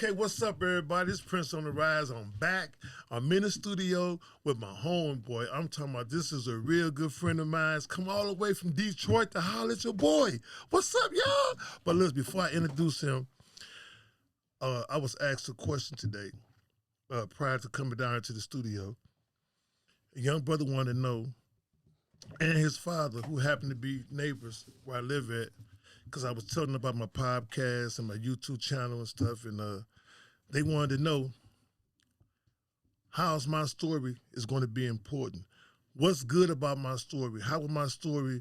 Okay, what's up, everybody? It's Prince on the Rise. I'm back. I'm in the studio with my homeboy. I'm talking about this is a real good friend of mine. It's come all the way from Detroit to holler at your boy. What's up, y'all? But listen, before I introduce him, I was asked a question today prior to coming down to the studio. A young brother wanted to know, and his father, who happened to be neighbors where I live at, because I was telling them about my podcast and my YouTube channel and stuff, and they wanted to know how's my story is going to be important. What's good about my story? How will my story,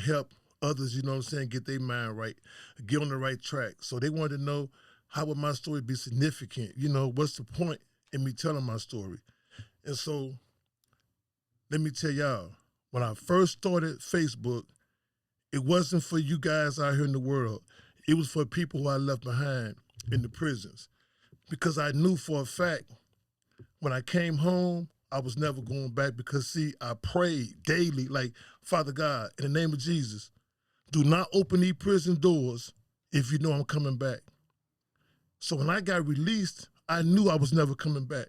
help others, get their mind right, get on the right track. So they wanted to know, how would my story be significant? What's the point in me telling my story? And so let me tell y'all, when I first started Facebook, it wasn't for you guys out here in the world. It was for people who I left behind in the prisons. Because I knew for a fact, when I came home, I was never going back because, see, I prayed daily, like, Father God, in the name of Jesus, do not open these prison doors if you know I'm coming back. So when I got released, I knew I was never coming back.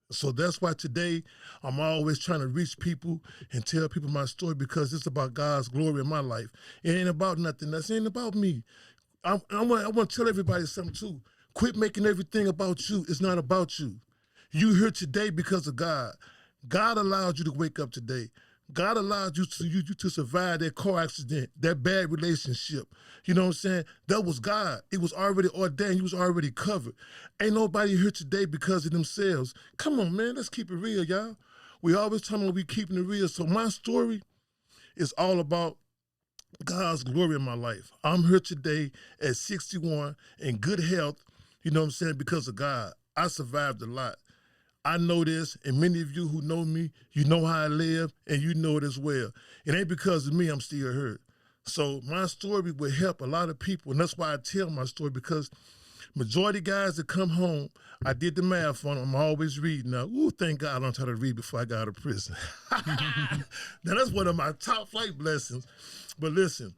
So that's why today I'm always trying to reach people and tell people my story, because it's about God's glory in my life. It ain't about nothing else. It ain't about me. I want to tell everybody something too. Quit making everything about you. It's not about you. You here today because of God. God allowed you to wake up today. God allowed you to survive that car accident, that bad relationship. You know what I'm saying? That was God. It was already ordained. He was already covered. Ain't nobody here today because of themselves. Come on, man. Let's keep it real, y'all. We always talking about we keeping it real. So my story is all about God's glory in my life. I'm here today at 61 in good health, because of God. I survived a lot. I know this, and many of you who know me, you know how I live, and you know it as well. It ain't because of me I'm still hurt. So my story will help a lot of people, and that's why I tell my story, because majority guys that come home, I did the math on them. I'm always reading now. Ooh, thank God I learned how to read before I got out of prison. Now, that's one of my top flight blessings. But listen,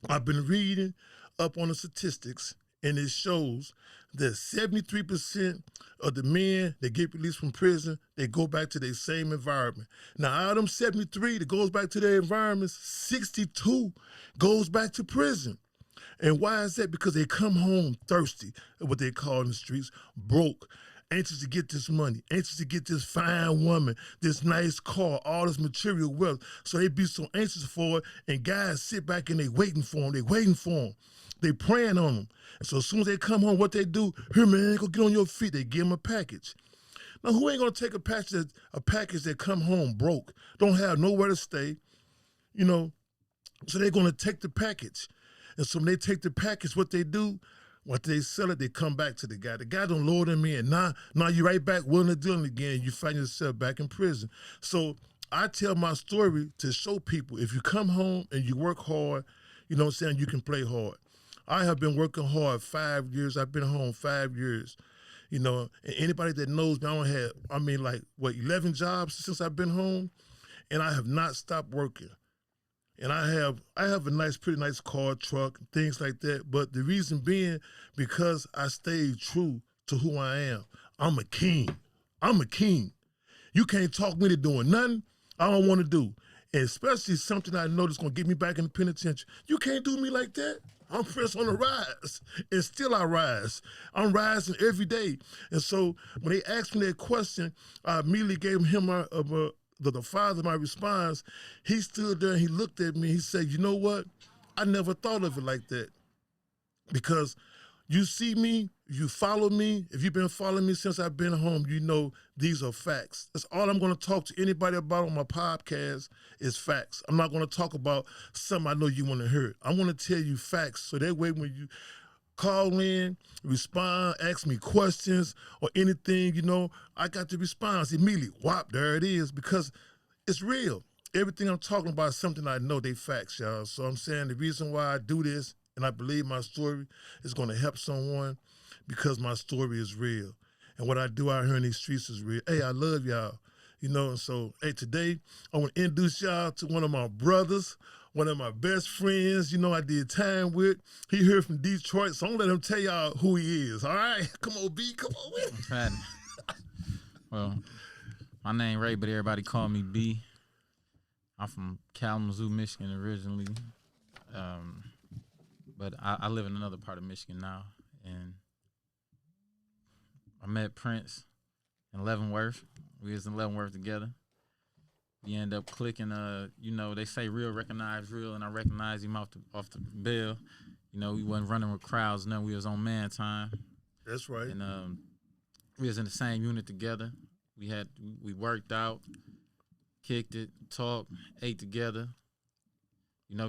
I've been reading up on the statistics, and it shows that 73% of the men that get released from prison, they go back to their same environment. Now, out of them 73 that goes back to their environments, 62 goes back to prison. And why is that? Because they come home thirsty, what they call in the streets, broke, anxious to get this money, anxious to get this fine woman, this nice car, all this material wealth. So they be so anxious for it, and guys sit back and they waiting for them. They waiting for them. They praying on them. And so as soon as they come home, what they do, here, man, go get on your feet. They give them a package. Now, who ain't going to take a package that come home broke, don't have nowhere to stay, So they're going to take the package. And so when they take the package, what they do, once they sell it, they come back to the guy. The guy don't lure them in. Now you're right back willing to do it again. You find yourself back in prison. So I tell my story to show people, if you come home and you work hard, you can play hard. I have been working hard 5 years. I've been home 5 years. And anybody that knows me, I don't have, 11 jobs since I've been home, and I have not stopped working. And I have a pretty nice car, truck, things like that. But the reason being, because I stayed true to who I am. I'm a king. I'm a king. You can't talk me to doing nothing I don't want to do. And especially something I know that's going to get me back in the penitentiary. You can't do me like that. I'm Prince on the rise, and still I rise. I'm rising every day. And so when they asked me that question, I immediately gave him the father my response. He stood there and he looked at me. He said, you know what? I never thought of it like that. Because you see me, you follow me. If you've been following me since I've been home, you know these are facts. That's all I'm going to talk to anybody about on my podcast is facts. I'm not going to talk about something I know you want to hear. I want to tell you facts, so that way when you call in, respond, ask me questions or anything, I got the response immediately. Whop, there it is, because it's real. Everything I'm talking about is something I know they facts, y'all. So I'm saying the reason why I do this, and I believe my story is going to help someone, because my story is real. And what I do out here in these streets is real. Hey, I love y'all. And so, hey, today I want to introduce y'all to one of my brothers, one of my best friends, I did time with. He here from Detroit, so I'm gonna let him tell y'all who he is. All right, come on, B, come on with it. Well, my name Ray, but everybody call me B. I'm from Kalamazoo, Michigan originally, but I live in another part of Michigan now, and I met Prince in Leavenworth. We was in Leavenworth together. We end up clicking. They say real recognize real, and I recognized him off the bill. We wasn't running with crowds. No, we was on man time. That's right. And we was in the same unit together. We worked out, kicked it, talked, ate together.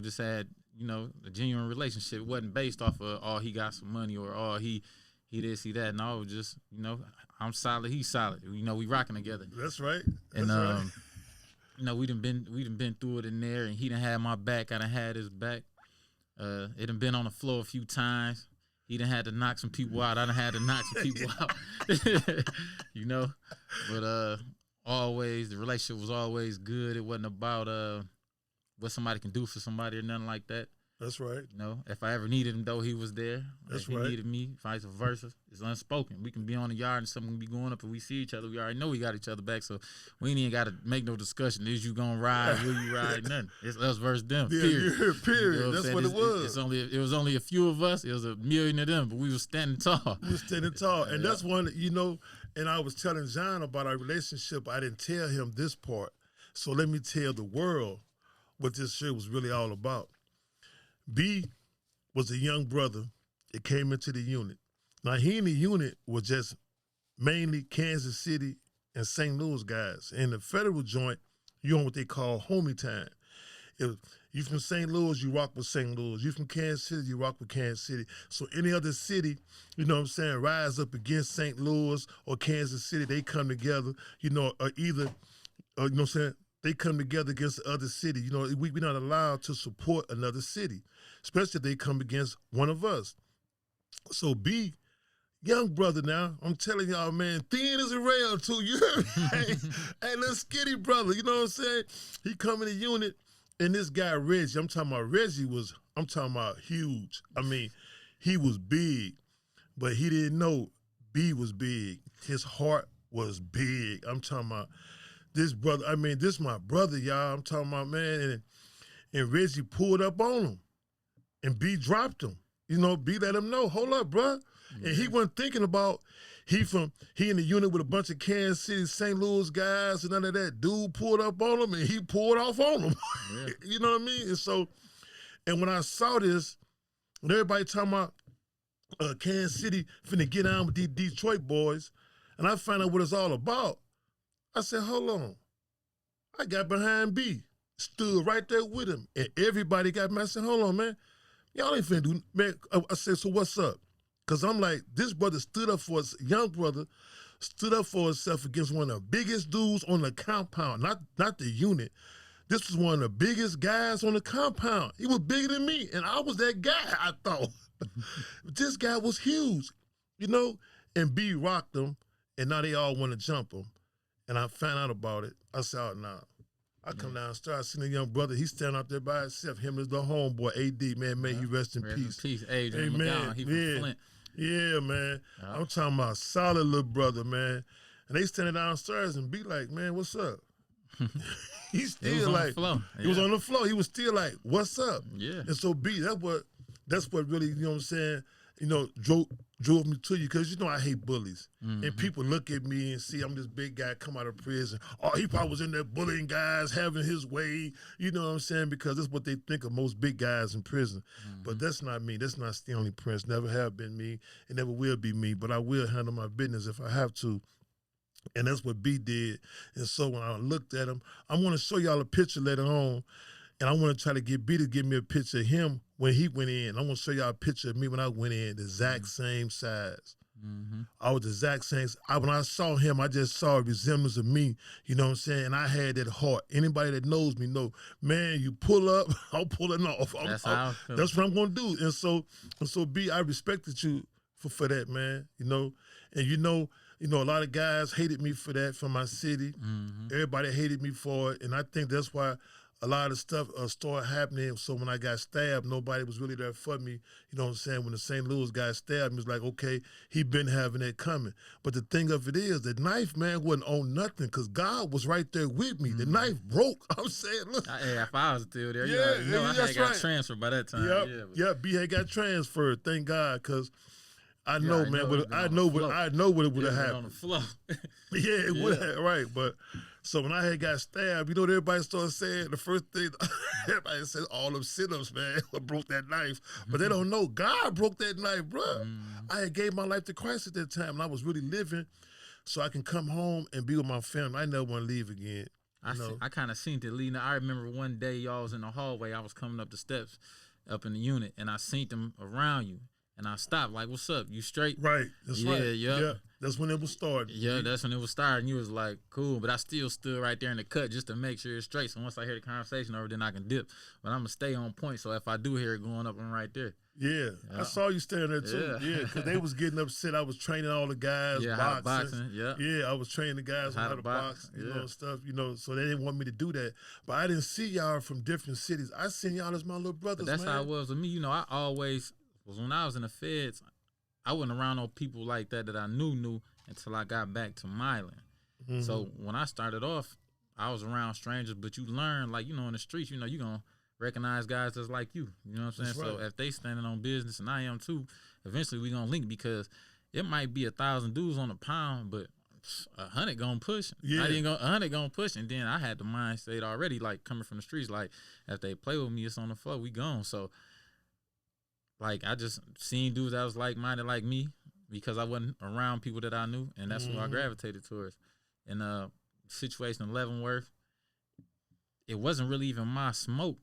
Just had a genuine relationship. It wasn't based off of he got some money or he this, he that. No, it was just I'm solid, he's solid. We rocking together. That's right. That's right. We done been through it in there, and he done had my back. I done had his back. It done been on the floor a few times. He done had to knock some people out. I done had to knock some people out. But always the relationship was always good. It wasn't about what somebody can do for somebody or nothing like that. That's right. If I ever needed him, though, he was there. That's if he needed me, vice versa. It's unspoken. We can be on the yard and something be going up and we see each other. We already know we got each other back, so we ain't even got to make no discussion. Is you going to ride? Will you ride? Nothing. It's us versus them, period. Yeah, period. That's what it was. It was only a few of us. It was a million of them, but we was standing tall. We was standing tall. And that's one, and I was telling John about our relationship. I didn't tell him this part. So let me tell the world what this shit was really all about. B was a young brother that came into the unit. Now, he in the unit was just mainly Kansas City and St. Louis guys. In the federal joint, you on what they call homie time. If you from St. Louis, you rock with St. Louis. You from Kansas City, you rock with Kansas City. So any other city, rise up against St. Louis or Kansas City, they come together, they come together against the other city. We're not allowed to support another city, especially if they come against one of us. So B, young brother now, I'm telling y'all, man, thin as a rail too. You heard me? Hey, little skinny brother, you know what I'm saying? He come in the unit, and this guy Reggie, I'm talking about huge. I mean, he was big, but he didn't know B was big. His heart was big. I'm talking about this brother. I mean, this my brother, y'all. I'm talking about, man, and Reggie pulled up on him, and B dropped him. B let him know, hold up, bruh. Mm-hmm. And he wasn't thinking about he in the unit with a bunch of Kansas City, St. Louis guys and none of that. Dude pulled up on him and he pulled off on him. Yeah. You know what I mean? And so, and when I saw this, when everybody talking about Kansas City finna get on with these Detroit boys, and I found out what it's all about, I said, hold on. I got behind B, stood right there with him, and everybody got me. I said, hold on, man. Y'all ain't finna do, man. I said, so what's up? Because I'm like, this brother stood up for us, young brother, stood up for himself against one of the biggest dudes on the compound, not the unit. This was one of the biggest guys on the compound. He was bigger than me, and I was that guy, I thought. This guy was huge, and B rocked him, and now they all want to jump him. And I found out about it. I said, oh, nah. I come downstairs, I seen a young brother, he's standing out there by himself. Him is the homeboy, AD, man. May he rest in peace. Peace, Adrian McGowan. He from Flint. Yeah, man. I'm talking about solid little brother, man. And they standing downstairs and be like, man, what's up? He's still like, he was on the floor. He was still like, what's up? Yeah. And so B, that's what really, what I'm saying, drove me to you, because I hate bullies. Mm-hmm. And people look at me and see I'm this big guy come out of prison. Oh, he probably was in there bullying guys, having his way. You know what I'm saying? Because that's what they think of most big guys in prison. Mm-hmm. But that's not me. That's not Stanley Prince. Never have been me. It never will be me. But I will handle my business if I have to. And that's what B did. And so when I looked at him, I want to show y'all a picture later on. And I want to try to get B to give me a picture of him when he went in. I want to show y'all a picture of me when I went in, the exact same size. Mm-hmm. I was the exact same. When I saw him, I just saw a resemblance of me, you know what I'm saying? And I had that heart. Anybody that knows me know, man, you pull up, I'm pulling off. That's what I'm going to do. And so B, I respected you for that, man, And a lot of guys hated me for that, for my city. Mm-hmm. Everybody hated me for it. And I think that's why a lot of stuff started happening. So when I got stabbed, nobody was really there for me. You know what I'm saying? When the St. Louis guy stabbed me, it was like, okay, he been having that coming. But the thing of it is, the knife, man, wasn't on nothing because God was right there with me. The knife broke. I'm saying, look. If I was still there, Yeah, I had got transferred by that time. Yep, B had got transferred. Thank God, because I know, man. I know what it would have happened on the floor. Yeah, it would have, right. But so when I had got stabbed, you know what everybody started saying? The first thing everybody said, all them sit-ups, man, broke that knife. But they don't know God broke that knife, bro. I had gave my life to Christ at that time, and I was really living so I can come home and be with my family. I never want to leave again. I kind of seen it leading. I remember one day y'all was in the hallway. I was coming up the steps up in the unit, and I seen them around you. And I stopped, like, what's up? You straight? Right. That's right. Yeah. That's when it was starting. Yeah, that's when it was starting. You was like, cool. But I still stood right there in the cut just to make sure it's straight. So once I hear the conversation over, then I can dip. But I'm going to stay on point. So if I do hear it going up, I'm right there. Yeah. I saw you standing there, too. Yeah, because they was getting upset. I was training all the guys. Boxing. Yeah, I was training the guys on how to box, you know, stuff, you know. So they didn't want me to do that. But I didn't see y'all from different cities. I seen y'all as my little brothers, but that's man. how it was with me. You know, I always was, when I was in the feds, I wasn't around no people like that I knew until I got back to Milan. So when I started off, I was around strangers, but you learn, like, you know, in the streets, you know, you're going to recognize guys that's like you. You know what I'm saying? That's right. So if they standing on business, and I am too, eventually we going to link, because it might be 1,000 dudes on a pound, but 100 going to push. Yeah. 100 going to push. And then I had the mindset already, like, coming from the streets, like, if they play with me, it's on the floor, we gone. So, like, I just seen dudes that was like-minded like me because I wasn't around people that I knew, and that's who I gravitated towards. And situation in Leavenworth, it wasn't really even my smoke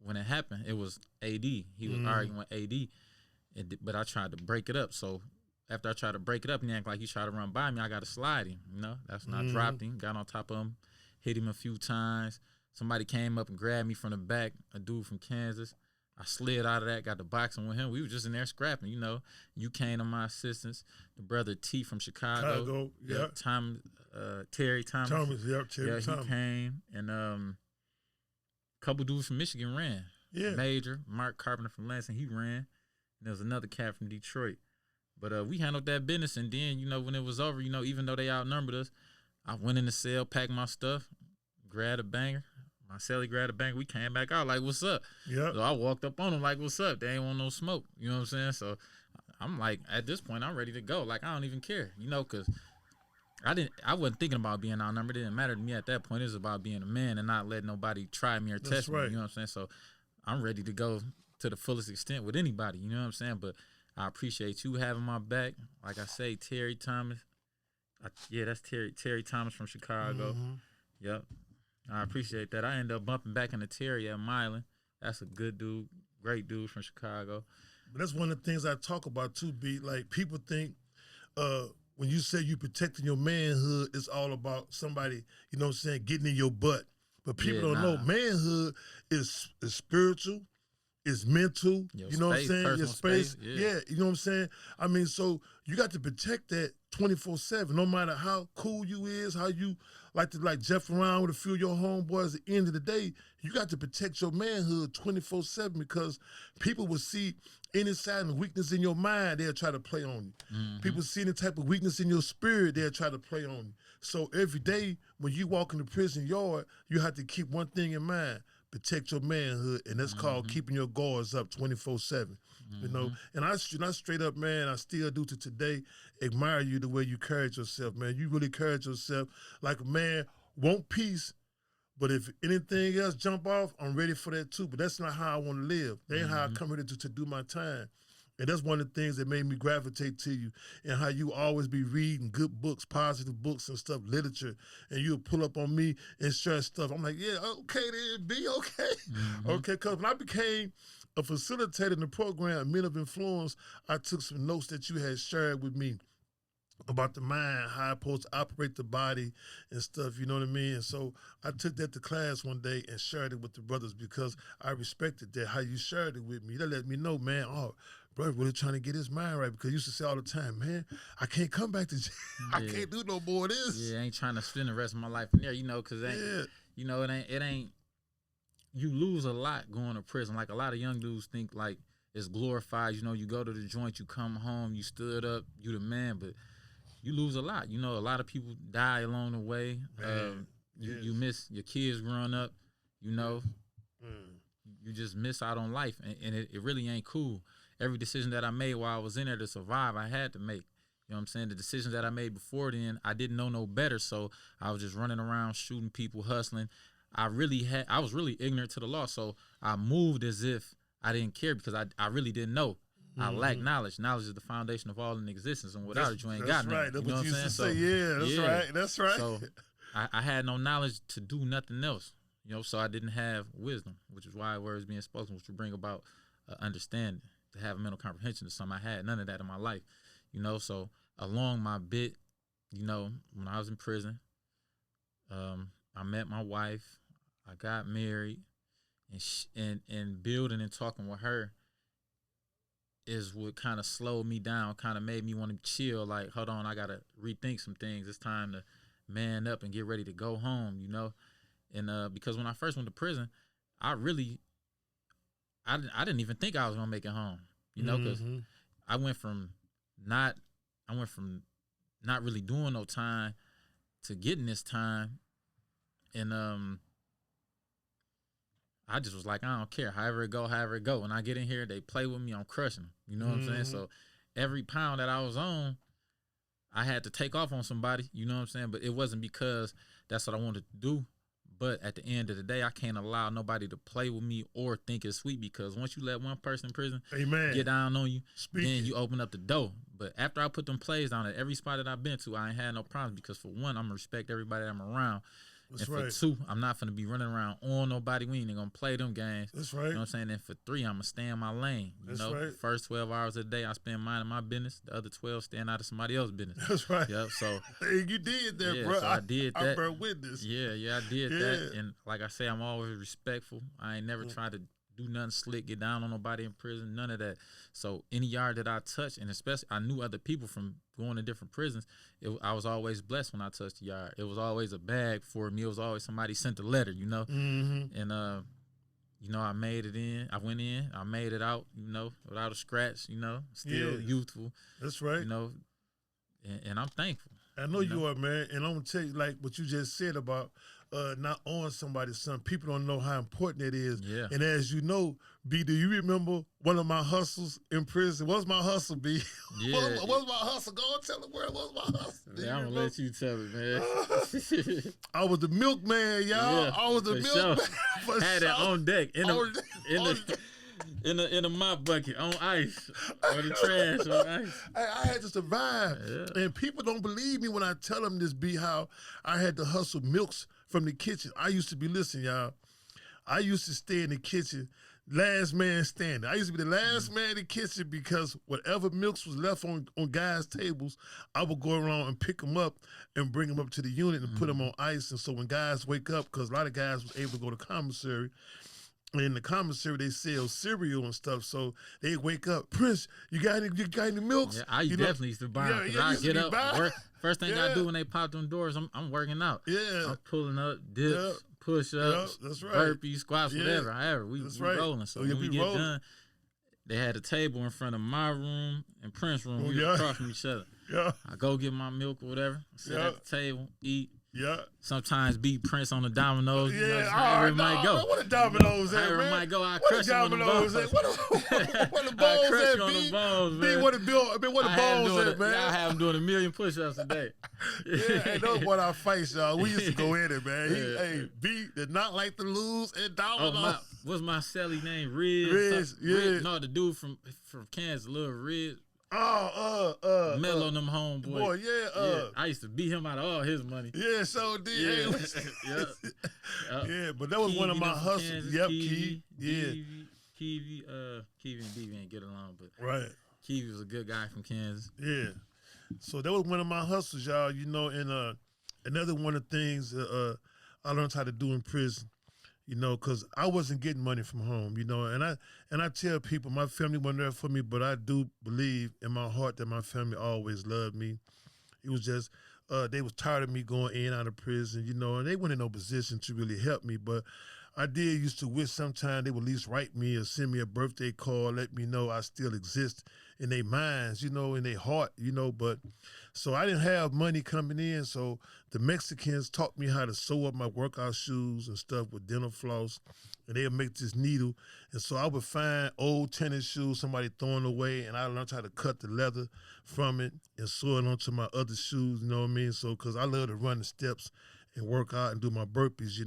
when it happened. It was AD. He was arguing with AD, but I tried to break it up. So after I tried to break it up and act like he tried to run by me, I got to slide him. You know, that's when I dropped him, got on top of him, hit him a few times. Somebody came up and grabbed me from the back, a dude from Kansas. I slid out of that, got the boxing with him. We were just in there scrapping, you know. You came to my assistance. The brother T from Chicago. Terry Thomas. Terry Thomas. He came. And a couple dudes from Michigan ran. Yeah. Major, Mark Carpenter from Lansing, he ran. And there was another cat from Detroit. But we handled that business. And then, you know, when it was over, you know, even though they outnumbered us, I went in the cell, packed my stuff, grabbed a banger. My celly grabbed a bank. We came back out like, what's up? Yeah. So I walked up on them like, what's up? They ain't want no smoke. You know what I'm saying? So I'm like, at this point, I'm ready to go. Like, I don't even care, you know, because I wasn't thinking about being outnumbered. It didn't matter to me at that point. It was about being a man and not letting nobody try me or test me. You know what I'm saying? So I'm ready to go to the fullest extent with anybody. You know what I'm saying? But I appreciate you having my back. Like I say, Terry Thomas. That's Terry Thomas from Chicago. Yep. I appreciate that. I ended up bumping back into Terry at Milan. That's a good dude, great dude from Chicago. But that's one of the things I talk about too, B. Like, people think when you say you protecting your manhood, it's all about somebody, you know what I'm saying, getting in your butt. But people don't know manhood is spiritual, it's mental, you know what I'm saying? Your space. Yeah, you know what I'm saying? I mean, so you got to protect that 24/7, no matter how cool you is, how you like to Jeff around with a few of your homeboys. At the end of the day, you got to protect your manhood 24/7 because people will see any sign of weakness in your mind, they'll try to play on you. People see any type of weakness in your spirit, they'll try to play on you. So every day when you walk in the prison yard, you have to keep one thing in mind: protect your manhood, and that's called keeping your guards up 24/7. You know, and I straight up, man, I still do to today admire you the way you carried yourself, man. You really carried yourself like a man want peace, but if anything else jump off, I'm ready for that too. But that's not how I want to live. That ain't how I come here to do my time. And that's one of the things that made me gravitate to you, and how you always be reading good books, positive books and stuff, literature, and you'll pull up on me and share stuff. I'm like, yeah, okay, then, be okay. Okay, because when I became a facilitator in the program, Men of Influence, I took some notes that you had shared with me about the mind, how I'm supposed to operate the body and stuff, you know what I mean? And so I took that to class one day and shared it with the brothers because I respected that, how you shared it with me. That let me know, man, bro, really trying to get his mind right, because you used to say all the time, man, I can't come back to jail. I can't do no more of this. Yeah, I ain't trying to spend the rest of my life in there, you know, because you know, it ain't you lose a lot going to prison. Like a lot of young dudes think like it's glorified. You know, you go to the joint, you come home, you stood up, you the man, but you lose a lot. You know, a lot of people die along the way. You miss your kids growing up. You know, you just miss out on life, and it really ain't cool. Every decision that I made while I was in there to survive, I had to make. You know what I'm saying? The decisions that I made before then, I didn't know no better, so I was just running around shooting people, hustling. I was really ignorant to the law, so I moved as if I didn't care because I really didn't know. I lack knowledge. Knowledge is the foundation of all in existence, and without it, you ain't got nothing. That's right. That's what you I'm used saying? to say. Yeah, that's right. That's right. So I had no knowledge to do nothing else. You know, so I didn't have wisdom, which is why words being spoken, which would bring about understanding, to have a mental comprehension of something. I had none of that in my life. You know, so along my bit, you know, when I was in prison, I met my wife. I got married, and building and talking with her is what kind of slowed me down, kind of made me want to chill. Like, hold on, I gotta rethink some things. It's time to man up and get ready to go home, you know. And because when I first went to prison, I didn't even think I was gonna make it home, you know, because I went from not really doing no time to getting this time, and I just was like, I don't care, however it go. When I get in here, they play with me, I'm crushing them. You know what I'm saying? So every pound that I was on, I had to take off on somebody. You know what I'm saying? But it wasn't because that's what I wanted to do. But at the end of the day, I can't allow nobody to play with me or think it's sweet, because once you let one person in prison get down on you, then you open up the door. But after I put them plays down at every spot that I've been to, I ain't had no problems, because for one, I'm going to respect everybody that I'm around. That's and right. for two, I'm not going to be running around on nobody. We ain't going to play them games. That's right. You know what I'm saying? And for three, I'm going to stay in my lane. You That's know, right. The first 12 hours a day, I spend minding my business. The other 12, staying out of somebody else's business. That's right. Yep. So hey, you did that, yeah, bro. So I did that. I bear witness. Yeah, I did that. And like I say, I'm always respectful. I ain't never tried to do nothing slick, get down on nobody in prison, none of that. So any yard that I touched, and especially I knew other people from going to different prisons, I was always blessed when I touched the yard. It was always a bag for me. It was always somebody sent a letter, you know. And you know, I made it in. I went in. I made it out, you know, without a scratch, you know. Still youthful. That's right. You know, and I'm thankful. I know you are, man. And I'm going to tell you, like what you just said about not on somebody's son. People don't know how important it is. Yeah. And as you know, B, do you remember one of my hustles in prison? What's my hustle, B? Yeah. What's my hustle? Go and tell the world what's my hustle. Yeah, I'm going to let you tell it, man. I was the milkman, y'all. Yeah, I was the milkman. Sure. Had it on deck in the mop bucket on ice or the trash on ice. I had to survive. Yeah. And people don't believe me when I tell them this, B, how I had to hustle milks from the kitchen. I used to be, listen, y'all, I used to stay in the kitchen, last man standing. I used to be the last man in the kitchen, because whatever milks was left on guys' tables, I would go around and pick them up and bring them up to the unit and put them on ice. And so when guys wake up, because a lot of guys was able to go to commissary, in the commissary, they sell cereal and stuff, so they wake up. Prince, you got any milks? Yeah, I definitely used to buy them. I get up, work. First thing I do when they pop them doors, I'm working out. Yeah. I'm pulling up, dips, push-ups, that's right. burpees, squats, whatever. However, we rolling. So when we get done, they had a table in front of my room and Prince's room. We were across from each other. Yeah. I go get my milk or whatever, sit at the table, eat. Yeah. Sometimes beat Prince on the dominoes. Yeah, you know, however it might go. What the dominoes at, however man? it might go, I what crush the him on the dominoes balls. At? What the balls I crush at, you on B? the balls, man. B, what the balls at, man? I have him doing 1,000,000 push-ups a day. Yeah, and that's what I fight, y'all. We used to go in it, man. Hey, B did not like to lose at dominoes. What's my celly name? Riz. Riz, yeah. Riz, no, the dude from Kansas, Little Riz. Mello and them homeboys. Boy, yeah. I used to beat him out of all his money. Yeah, so did. Yeah. Yeah, but that was one of my hustles. Kansas, Yep, Kiwi, yeah. Kiwi and Dv ain't get along, but right. Kiwi was a good guy from Kansas. Yeah. So that was one of my hustles, y'all, you know, and another one of the things I learned how to do in prison, you know, because I wasn't getting money from home, you know, and I tell people my family wasn't there for me, but I do believe in my heart that my family always loved me. It was just they was tired of me going in and out of prison, you know, and they weren't in no position to really help me, but I did used to wish sometime they would at least write me or send me a birthday card, let me know I still exist in their minds, in their heart, But so I didn't have money coming in, so the Mexicans taught me how to sew up my workout shoes and stuff with dental floss, and they'll make this needle. And so I would find old tennis shoes somebody throwing away, and I learned how to cut the leather from it and sew it onto my other shoes, you know what I mean? So, because I love to run the steps and work out and do my burpees,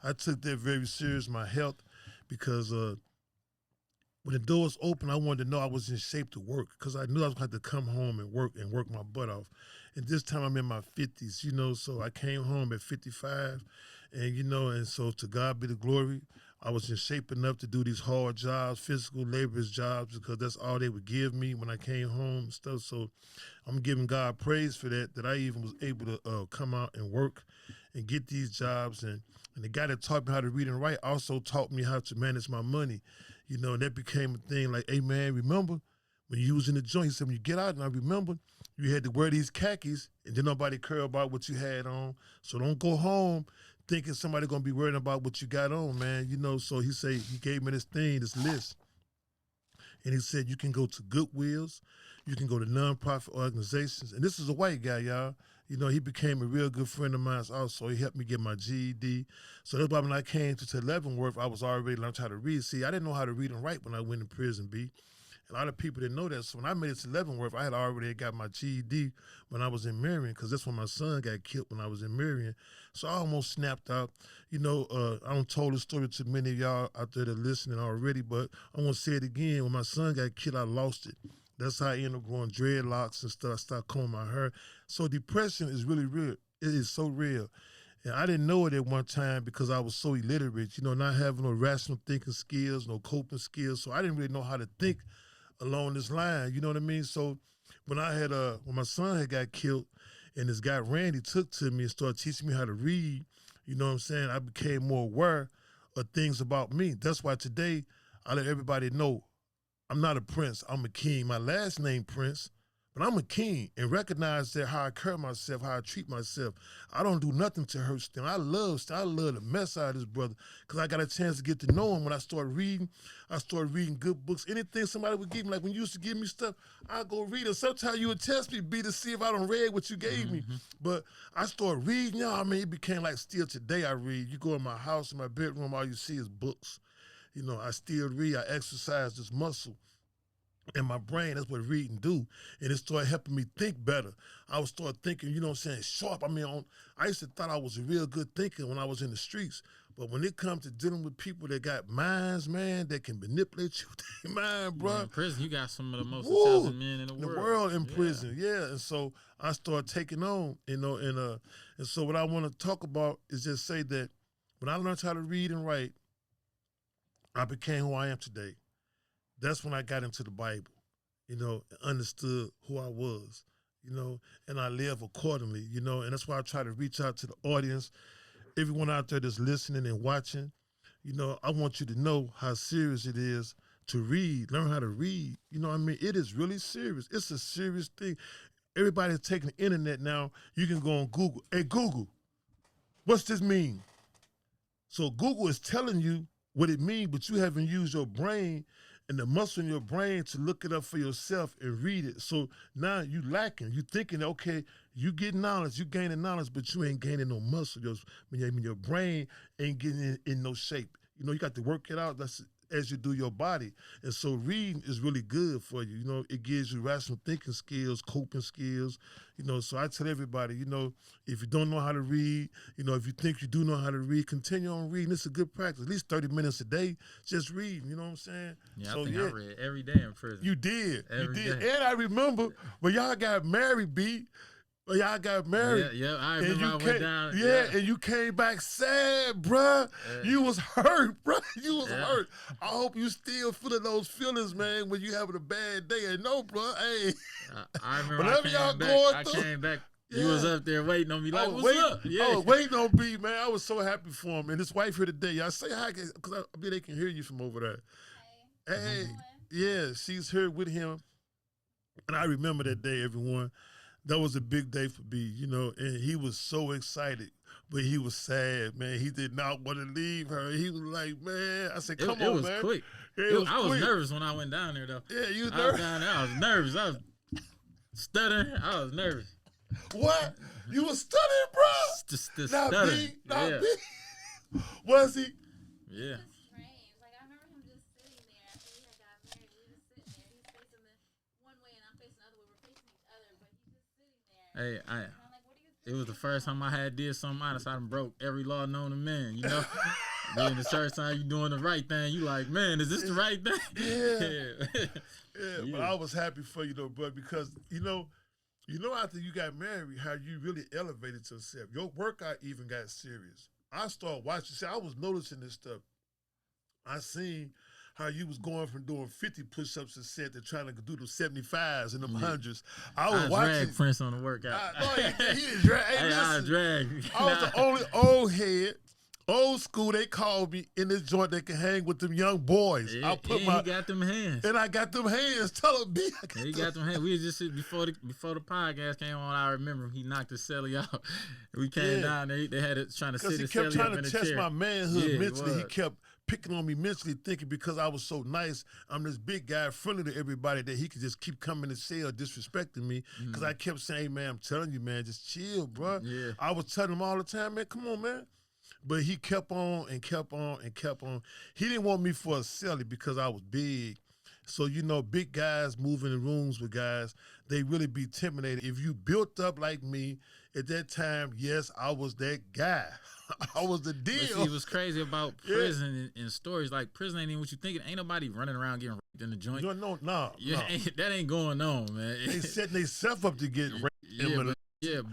I took that very serious, my health, because when the doors opened, I wanted to know I was in shape to work because I knew I was going to have to come home and work my butt off. And this time I'm in my 50s, so I came home at 55 and so to God be the glory. I was in shape enough to do these hard jobs, physical laborious jobs, because that's all they would give me when I came home and stuff. So I'm giving God praise for that I even was able to come out and work and get these jobs. And the guy that taught me how to read and write also taught me how to manage my money. And that became a thing like, hey, man, remember when you was in the joint, he said, when you get out, and I remember you had to wear these khakis and then nobody care about what you had on. So don't go home thinking somebody going to be worrying about what you got on, man. So he gave me this list. And he said, you can go to Goodwills, you can go to nonprofit organizations. And this is a white guy, y'all. He became a real good friend of mine also. He helped me get my GED. So that's why when I came to Leavenworth, I was already learned how to read. See, I didn't know how to read and write when I went in prison, B. A lot of people didn't know that. So when I made it to Leavenworth, I had already got my GED when I was in Marion, because that's when my son got killed when I was in Marion. So I almost snapped out. I don't told the story to many of y'all out there that are listening already, but I want to say it again. When my son got killed, I lost it. That's how I ended up growing dreadlocks and stuff. I started combing my hair. So depression is really real. It is so real. And I didn't know it at one time because I was so illiterate, not having no rational thinking skills, no coping skills. So I didn't really know how to think along this line, you know what I mean? So when when my son had got killed and this guy Randy took to me and started teaching me how to read, you know what I'm saying? I became more aware of things about me. That's why today I let everybody know I'm not a prince, I'm a king. My last name Prince, but I'm a king, and recognize that how I carry myself, how I treat myself. I don't do nothing to hurt Stan. I love the mess out of this brother because I got a chance to get to know him. When I started reading good books. Anything somebody would give me, like when you used to give me stuff, I go read it. Sometimes you would test me, B, to see if I don't read what you gave me. But I started reading, y'all. I mean, it became like still today I read. You go in my house, in my bedroom, all you see is books. I still read. I exercise this muscle in my brain. That's what reading do. And it started helping me think better. I would start thinking, sharp. I mean, I used to thought I was a real good thinker when I was in the streets. But when it comes to dealing with people that got minds, man, that can manipulate you with their mind, bro. In prison, you got some of the most intelligent men in the world. The world in prison, yeah. And so I started taking on, and so what I want to talk about is just say that when I learned how to read and write, I became who I am today. That's when I got into the Bible, and understood who I was, and I live accordingly, and that's why I try to reach out to the audience, everyone out there that's listening and watching. I want you to know how serious it is to read, learn how to read. It is really serious. It's a serious thing. Everybody's taking the internet now. You can go on Google. Hey, Google, what's this mean? So Google is telling you what it means, but you haven't used your brain and the muscle in your brain to look it up for yourself and read it. So now you lacking. You thinking, okay, you get knowledge, you gaining knowledge, but you ain't gaining no muscle. Your brain ain't getting in no shape. You got to work it out. That's as you do your body. And so reading is really good for you. It gives you rational thinking skills, coping skills. So I tell everybody, if you don't know how to read, if you think you do know how to read, continue on reading. It's a good practice. At least 30 minutes a day, just reading. You know what I'm saying? Yeah, so, I think I read every day in prison. You did. Every you did. day. And I remember when y'all got married, B. When y'all got married. Yeah, I remember I went down. Yeah, and you came back sad, bruh. Yeah. You was hurt, bruh. You was hurt. I hope you still feeling those feelings, man, when you having a bad day. And no, bruh, hey. I remember I came back. Yeah. You was up there waiting on me like, what's up? Yeah. I was waiting on me, man. I was so happy for him. And his wife here today. Y'all say hi, because I bet they can hear you from over there. Hey. Yeah, she's here with him. And I remember that day, everyone. That was a big day for B, and he was so excited But he was sad, man. He did not want to leave her. He was like, man. I said, come It on, was man. quick. Yeah, it was I was quick. nervous when I went down there, though. Yeah, you was I was nervous. down there. I was nervous. I was stuttering. I was nervous. What? You was studying, bro? Just Not stuttering. me. Not Yeah. me. Was he? Yeah. It's strange. Like, I remember him just sitting there after we had got married. We were just sitting there. He's facing the one way and I'm facing the other way. We're facing each other, but he's just sitting there. Hey, And I'm like, what are you it was the first time I had did something honest. I done broke every law known to man, you know? Then the first time you doing the right thing, you like, man, is this the right thing? Yeah. Yeah, but Yeah. I was happy for you though, bro, because you know after you got married, how you really elevated yourself. Your workout even got serious. I started watching. See, I was noticing this stuff. I seen how you was going from doing 50 push-ups a set to trying to do the 75s and them hundreds. I was watching. Drag Prince on the workout. No, he didn't drag. Hey, I listen, drag. I was the only old head. Old school, they called me in this joint. They can hang with them young boys. I put he got them hands. and I got them hands. Tell them, B. He got them hands. We was just before the podcast came on. I remember he knocked his celly out. We came down. They had it trying to sit Because he his kept celly trying up in to the test chair. my manhood Yeah, he mentally. He was. kept picking on me mentally, thinking because I was so nice, I'm this big guy, friendly to everybody, that he could just keep coming to cell disrespecting me. Because I kept saying, hey, man, I'm telling you, man, just chill, bro. Yeah. I was telling him all the time, man, come on, man. But he kept on and kept on and kept on. He didn't want me for a celly because I was big. So, big guys moving in rooms with guys, they really be intimidated. If you built up like me at that time, yes, I was that guy. I was the deal. But see, what's crazy about prison and stories, like prison ain't even what you thinking. Ain't nobody running around getting raped in the joint. No. That ain't going on, man. They setting themselves up to get raped.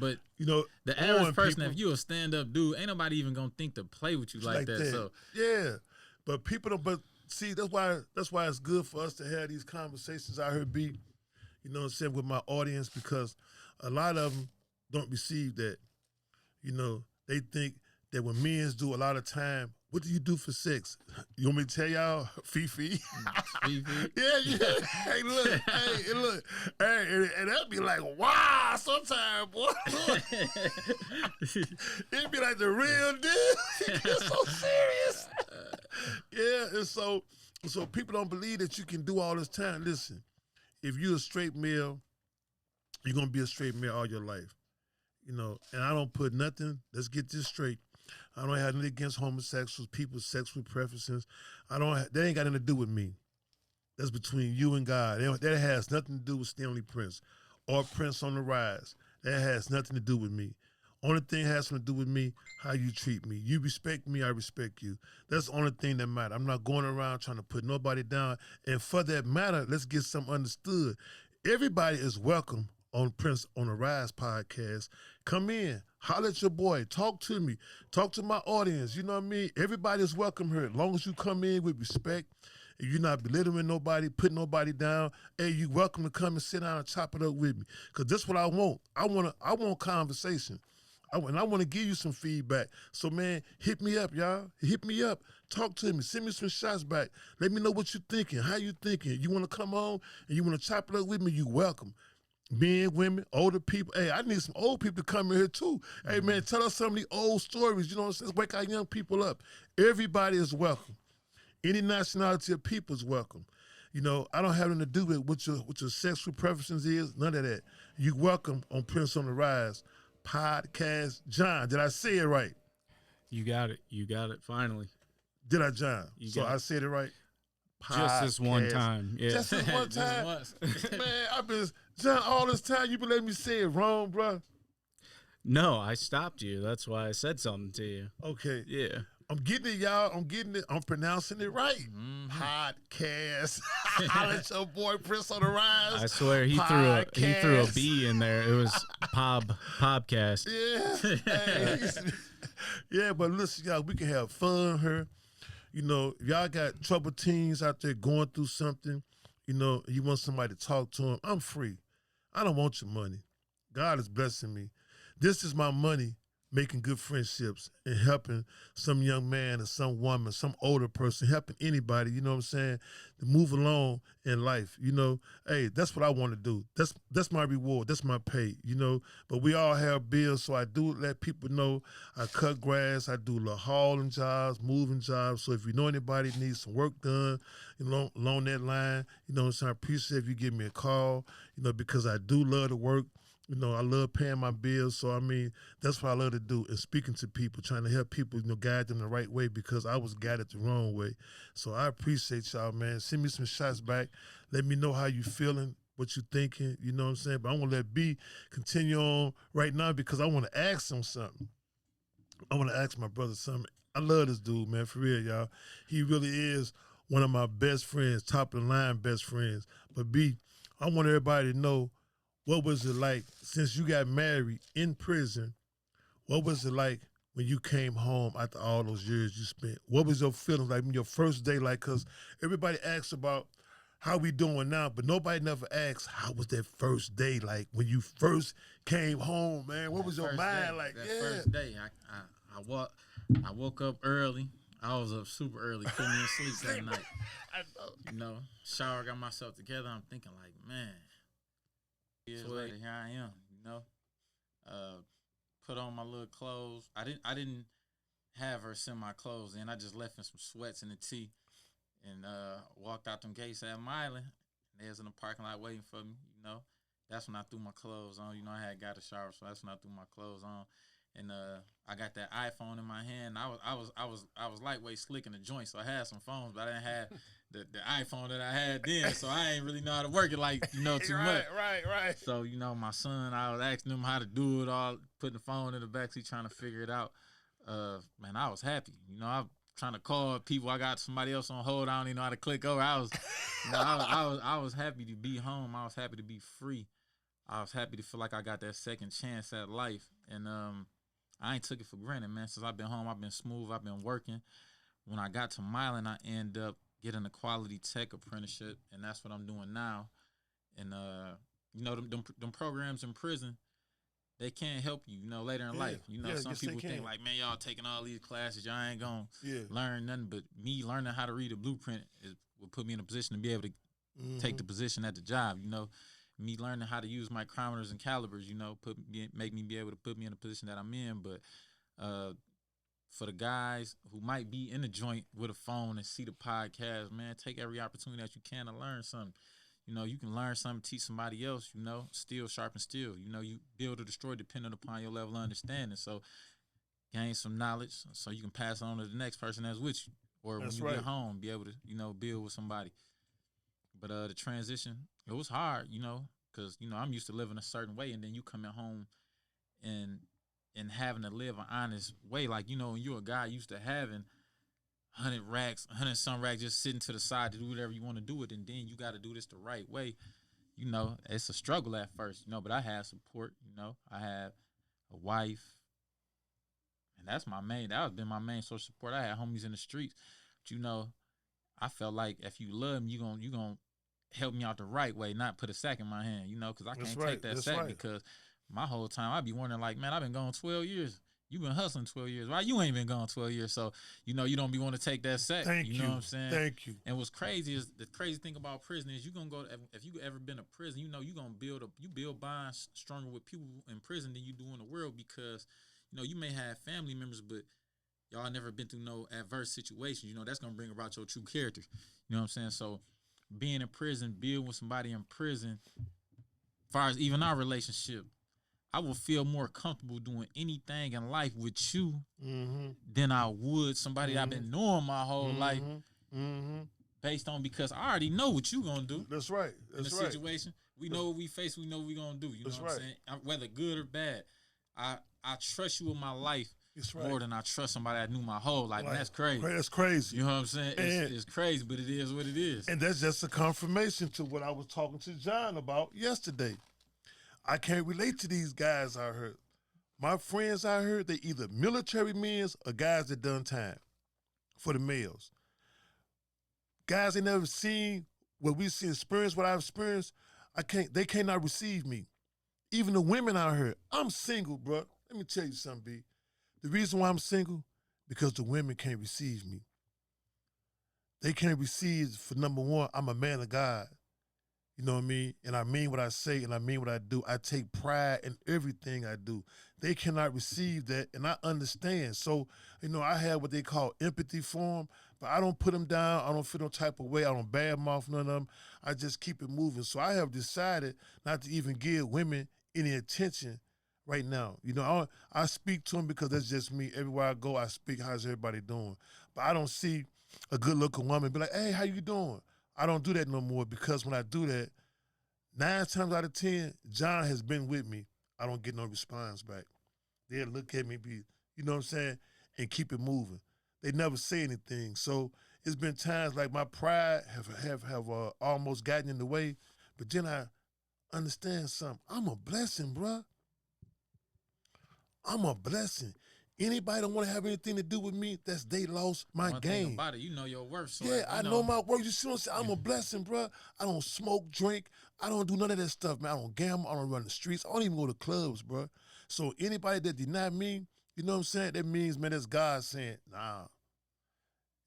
But the average person, if you a stand up dude, ain't nobody even gonna think to play with you like that. So yeah, but people don't. But see, that's why it's good for us to have these conversations out here, be, with my audience, because a lot of them don't receive that. They think that when men do a lot of time, what do you do for sex? You want me to tell y'all, Fifi? Fifi? Yeah. Hey, look. Hey, and that'd be like, wow, sometimes, boy. It'd be like the real deal. It's so serious. Yeah, and so people don't believe that you can do all this time. Listen, if you're a straight male, you're going to be a straight male all your life. And I don't put nothing, let's get this straight. I don't have nothing against homosexuals, people's sexual preferences. That ain't got nothing to do with me. That's between you and God. That has nothing to do with Stanley Prince or Prince on the Rise. That has nothing to do with me. Only thing has something to do with me, how you treat me. You respect me, I respect you. That's the only thing that matters. I'm not going around trying to put nobody down. And for that matter, let's get something understood. Everybody is welcome on Prince on the Rise podcast. Come in, holler at your boy, talk to me, talk to my audience. You know what I mean? Everybody is welcome here. As long as you come in with respect, and you're not belittling nobody, putting nobody down, hey, you welcome to come and sit down and chop it up with me. Because that's what I want. I want conversation. I want to give you some feedback. So, man, hit me up, y'all. Hit me up. Talk to me. Send me some shots back. Let me know what you're thinking. How you thinking? You want to come on and you want to chop it up with me? You welcome. Men, women, older people. Hey, I need some old people to come in here too. Hey, man, tell us some of the old stories. You know what I'm saying? Wake our young people up. Everybody is welcome. Any nationality of people is welcome. I don't have nothing to do with what your sexual preferences is. None of that. You welcome on Prince on the Rise podcast. John, did I say it right? You got it. Finally. Did I, John? I said it right? Just this one time. Yeah. Just this one time. Man, I've been, John, all this time you been letting me say it wrong, bro. No, I stopped you. That's why I said something to you. Okay. Yeah. I'm getting it, y'all. I'm getting it. I'm pronouncing it right. Podcast. I'll let your boy Prince on the Rise. I swear he threw a B in there. It was podcast. Yeah. Hey, yeah, but listen, y'all, we can have fun here. If y'all got troubled teens out there going through something, you want somebody to talk to them, I'm free. I don't want your money. God is blessing me. This is my money making good friendships and helping some young man or some woman, some older person, helping anybody, you know what I'm saying, to move along in life, you know. Hey, that's what I want to do. That's my reward. That's my pay, you know. But we all have bills, so I do let people know I cut grass, I do little hauling jobs, moving jobs. So if you know anybody needs some work done, you know, along that line, you know what I'm saying, I appreciate if you give me a call, you know, because I do love to work. You know, I love paying my bills. So, I mean, that's what I love to do is speaking to people, trying to help people, you know, guide them the right way because I was guided the wrong way. So I appreciate y'all, man. Send me some shots back. Let me know how you feeling, what you thinking, you know what I'm saying? But I want to let B continue on right now because I want to ask him something. I want to ask my brother something. I love this dude, man, for real, y'all. He really is one of my best friends, top of the line best friends. But B, I want everybody to know, what was it like since you got married in prison? What was it like when you came home after all those years you spent? What was your feelings like your first day like? Because everybody asks about how we doing now, but nobody never asks how was that first day like when you first came home, man? What was your mind like? That first day, I woke up early. I was up super early, put me in sleep that night. I know. You know, shower, got myself together. I'm thinking like, man. Years later, here I am, you know. Put on my little clothes. I didn't have her send my clothes in. I just left in some sweats and a tee and walked out them gates at Milan. They was in the parking lot waiting for me, you know. That's when I threw my clothes on. You know, I had got a shower, so that's when I threw my clothes on. And I got that iPhone in my hand. I was lightweight slick in the joint, so I had some phones, but I didn't have the iPhone that I had then, so I ain't really know how to work it like, you know, too much. Right. So, you know, my son, I was asking him how to do it all, putting the phone in the backseat, trying to figure it out. Man, I was happy. You know, I'm trying to call people. I got somebody else on hold. I don't even know how to click over. I was, you know, I was happy to be home. I was happy to be free. I was happy to feel like I got that second chance at life. And I ain't took it for granted, man. Since I've been home, I've been smooth. I've been working. When I got to Milan, I ended up getting a quality tech apprenticeship, and that's what I'm doing now. And you know, them programs in prison, they can't help you, you know, later in life. You know, some people think like, man, y'all taking all these classes, y'all ain't gonna learn nothing. But me learning how to read a blueprint will put me in a position to be able to take the position at the job. You know, me learning how to use micrometers and calibers, you know, make me be able to put me in a position that I'm in. But for the guys who might be in the joint with a phone and see the podcast, man, take every opportunity that you can to learn something. You know, you can learn something, teach somebody else, you know, steel sharpen steel. You know, you build or destroy depending upon your level of understanding. So gain some knowledge so you can pass it on to the next person that's with you. Or when you get home, be able to, you know, build with somebody. But the transition, it was hard, you know, because, you know, I'm used to living a certain way, and then you coming home and having to live an honest way. Like, you know, when you're a guy used to having 100 some racks just sitting to the side to do whatever you want to do with, and then you got to do this the right way. You know, it's a struggle at first, you know, but I have support, you know. I have a wife, and that has been my main source of support. I had homies in the streets, but, you know, I felt like if you love me, you gonna help me out the right way, not put a sack in my hand, you know, because I can't take that sack because my whole time I'd be wondering like, man, I've been gone 12 years. You've been hustling 12 years. Why you ain't been gone 12 years? So, you know, you don't be want to take that sack. Thank you know what I'm saying? Thank you. And what's crazy is the crazy thing about prison is you gonna go if you ever been to prison, you know you gonna build bonds stronger with people in prison than you do in the world because, you know, you may have family members, but y'all never been through no adverse situations. You know, that's gonna bring about your true character. You know what I'm saying? So being in prison, building with somebody in prison, as far as even our relationship, I will feel more comfortable doing anything in life with you than I would somebody I've been knowing my whole life based on because I already know what you gonna do. That's right. In the situation. We know what we face, we know what we gonna do. You know what I'm saying? Whether good or bad. I trust you with my life more than I trust somebody I knew my whole life. And that's crazy. That's crazy. You know what I'm saying? It's crazy, but it is what it is. And that's just a confirmation to what I was talking to John about yesterday. I can't relate to these guys I heard. My friends I heard, they either military men or guys that done time for the males. Guys they never seen what we see, experience what I've experienced, they cannot receive me. Even the women I heard, I'm single, bro. Let me tell you something, B. The reason why I'm single, because the women can't receive me. They can't receive, for number one, I'm a man of God. You know what I mean? And I mean what I say and I mean what I do. I take pride in everything I do. They cannot receive that, and I understand. So, I have what they call empathy for them, but I don't put them down. I don't feel no type of way. I don't badmouth none of them. I just keep it moving. So I have decided not to even give women any attention right now. I speak to them because that's just me. Everywhere I go, I speak, how's everybody doing? But I don't see a good-looking woman be like, hey, how you doing? I don't do that no more, because when I do that, 9 times out of 10, John has been with me. I don't get no response back. They'll look at me, you know what I'm saying, and keep it moving. They never say anything. So it's been times like my pride have almost gotten in the way, but then I understand something. I'm a blessing, bruh. I'm a blessing. Anybody don't want to have anything to do with me, that's they lost my One game. thing about it, you know your worth. So Yeah, I know my worth. You see what I'm saying? I'm a blessing, bro. I don't smoke, drink. I don't do none of that stuff, man. I don't gamble. I don't run the streets. I don't even go to clubs, bro. So anybody that deny me, you know what I'm saying? That means, man, that's God saying, nah,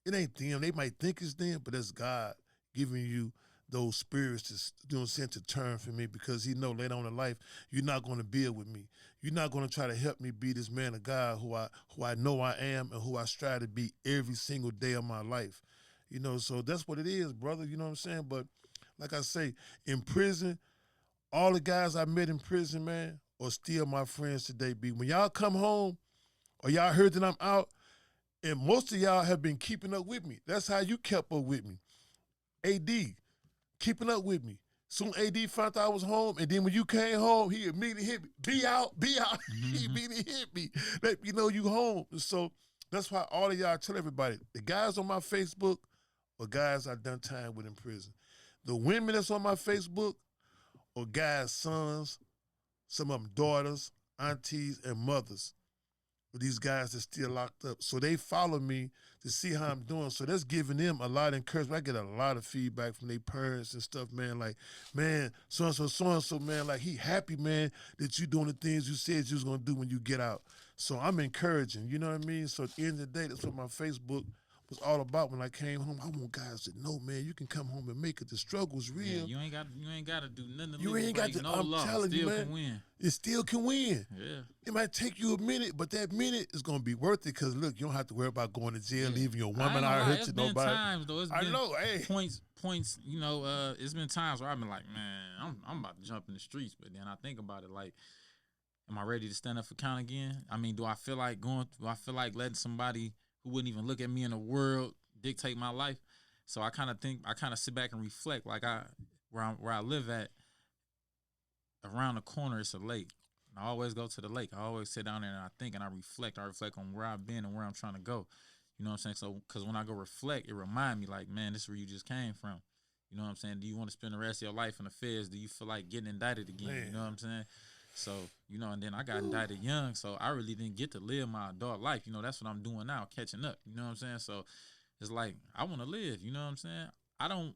it ain't them. They might think it's them, but that's God giving you those spirits to, you know what I'm saying, to turn for me, because he know later on in life, you're not going to build with me. You're not going to try to help me be this man of God who I know I am and who I strive to be every single day of my life. So that's what it is, brother. You know what I'm saying? But like I say, in prison, all the guys I met in prison, man, are still my friends today, B. When y'all come home or y'all heard that I'm out, and most of y'all have been keeping up with me. That's how you kept up with me. AD, keeping up with me. Soon AD found out I was home, and then when you came home, he immediately hit me. Be out, be out. He immediately hit me. Let me know you home. So that's why all of y'all tell everybody, the guys on my Facebook are guys I done time with in prison. The women that's on my Facebook are guys' sons, some of them daughters, aunties, and mothers. But these guys are still locked up. So they follow me to see how I'm doing. So that's giving them a lot of encouragement. I get a lot of feedback from their parents and stuff, man. Like, man, so-and-so, man, like, he happy, man, that you doing the things you said you was going to do when you get out. So I'm encouraging, you know what I mean? So at the end of the day, that's what my Facebook was all about when I came home. I want guys to know, man, you can come home and make it. The struggle's real. Yeah, you ain't got to do nothing. You ain't got to. No I'm law. telling Still you, man. Can win. It still can win. Yeah. It might take you a minute, but that minute is gonna be worth it. Cause look, you don't have to worry about going to jail, leaving your woman out here to nobody. It's been times though. I know. Hey, points. It's been times where I've been like, man, I'm about to jump in the streets. But then I think about it like, am I ready to stand up for count again? I mean, do I feel like letting somebody who wouldn't even look at me in the world dictate my life? So I kind of sit back and reflect. Like where I live at, around the corner it's a lake. I always go to the lake. I always sit down there and I think and I reflect. I reflect on where I've been and where I'm trying to go. You know what I'm saying? So, because when I go reflect, it reminds me like, man, this is where you just came from. You know what I'm saying? Do you want to spend the rest of your life in the feds? Do you feel like getting indicted again? Man. You know what I'm saying? So, and then I got indicted young, so I really didn't get to live my adult life. That's what I'm doing now, catching up. You know what I'm saying? So, it's like, I want to live. You know what I'm saying? I don't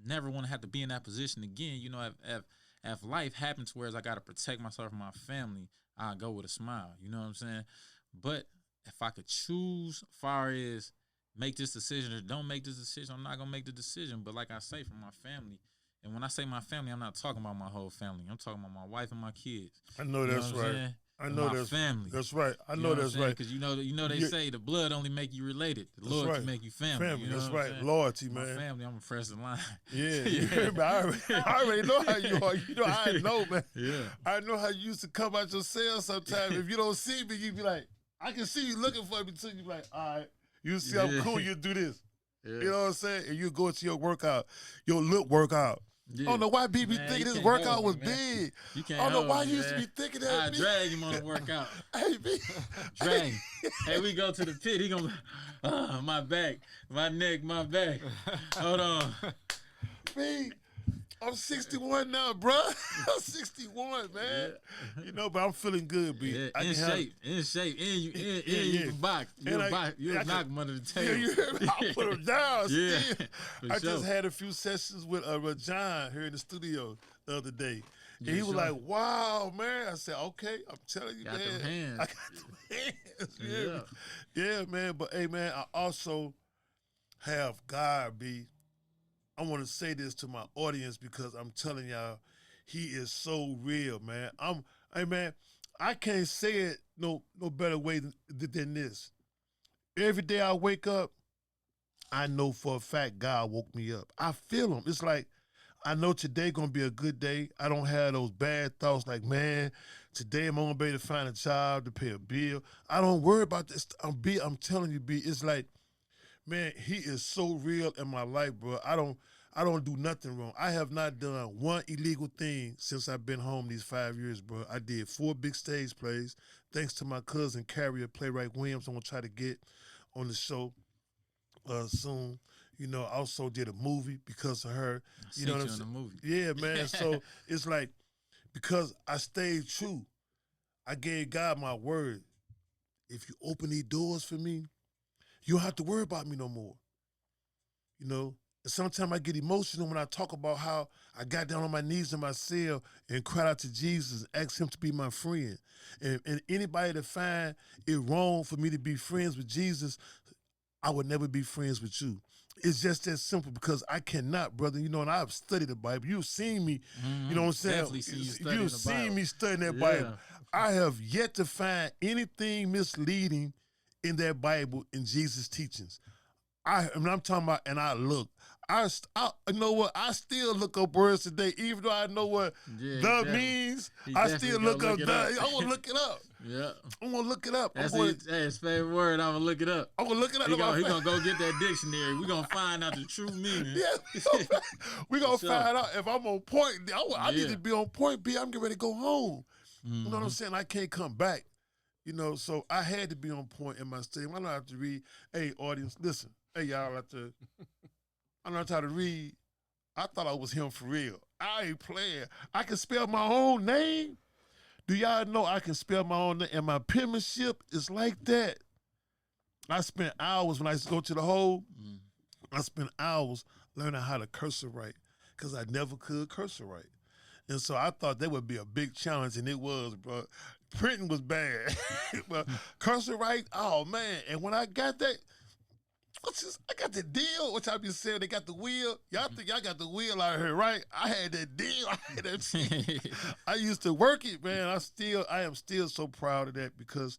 never want to have to be in that position again. If life happens whereas I got to protect myself and my family, I go with a smile. You know what I'm saying? But if I could choose far as make this decision or don't make this decision, I'm not going to make the decision. But like I say, for my family, and when I say my family, I'm not talking about my whole family. I'm talking about my wife and my kids. I know that's right. I know my that's family. That's right. I know that's right. Because they say the blood only make you related. The loyalty make you family. Family, that's right. Loyalty, my man. Family, I'm a fresh in line. Yeah, you hear me? I already know how you are. I know, man. Yeah. I know how you used to come out your cell sometimes. If you don't see me, you be like, I can see you looking for me too. You be like, all right, you see I'm cool, you do this. Yeah. You know what I'm saying? And you go into your workout, your look workout. Yeah. I don't know why people think this workout was big. You can't I don't know why you used to be thinking that. I drag him on the workout. Hey, B. Drag him. Hey, we go to the pit. He gonna, my back, my neck, my back. Hold on. B, I'm 61 now, bro. I'm 61, man. Yeah. But I'm feeling good, B. Yeah, in shape. And you can box. You'll knock him under the table. Yeah, you hear me? I put him down. Yeah, I just had a few sessions with John here in the studio the other day. And he was like, wow, man. I said, okay, I'm telling you, Got man. them hands. I got them hands. Yeah, man. But, hey, man, I also have God be. I want to say this to my audience because I'm telling y'all, he is so real, man. Hey, man, I can't say it no better way than this. Every day I wake up, I know for a fact God woke me up. I feel him. It's like, I know today gonna be a good day. I don't have those bad thoughts like, man, today I'm gonna be able to find a job to pay a bill. I don't worry about this. I'm telling you, B, it's like, man, he is so real in my life, bro. I don't do nothing wrong. I have not done one illegal thing since I've been home these 5 years, bro. I did 4 big stage plays. Thanks to my cousin, Carrier Playwright Williams. I'm gonna try to get on the show soon. You know, I also did a movie because of her. You know what I'm saying? In the movie. Yeah, man. So it's like, because I stayed true, I gave God my word. If you open these doors for me, you don't have to worry about me no more. You know? And sometimes I get emotional when I talk about how I got down on my knees in my cell and cried out to Jesus and asked him to be my friend. And anybody that find it wrong for me to be friends with Jesus, I would never be friends with you. It's just that simple because I cannot, brother. You know, and I've studied the Bible. You've seen me, you know what I'm saying? Definitely seen you studying You've the seen Bible. me studying that Bible. I have yet to find anything misleading in that Bible in Jesus' teachings. I'm talking about, and I look. You know what? I still look up words today, even though I know what the means. I still look up the. I want to look it up. Yeah. I'm gonna look it up. That's his favorite word. I'm gonna look it up. I'm gonna look it up. He gonna go get that dictionary. We gonna find out the true meaning. Yeah, we gonna find out if I'm on point. I need to be on point. B, I'm getting ready to go home. You know what I'm saying? I can't come back. You know, so I had to be on point in my stadium. I don't have to read. Hey, audience, listen. Hey, y'all out there. I learned how to read. I thought I was him for real. I ain't playing. I can spell my own name. Do y'all know I can spell my own name? And my penmanship is like that. I spent hours when I used to go to the hole. I spent hours learning how to cursive write because I never could cursive write. And so I thought that would be a big challenge, and it was, bro. Printing was bad. But cursive write, oh, man. And when I got that, I got the deal, which I be saying they got the wheel. Y'all think y'all got the wheel out here, right? I had that deal. I had that I used to work it, man. I am still so proud of that because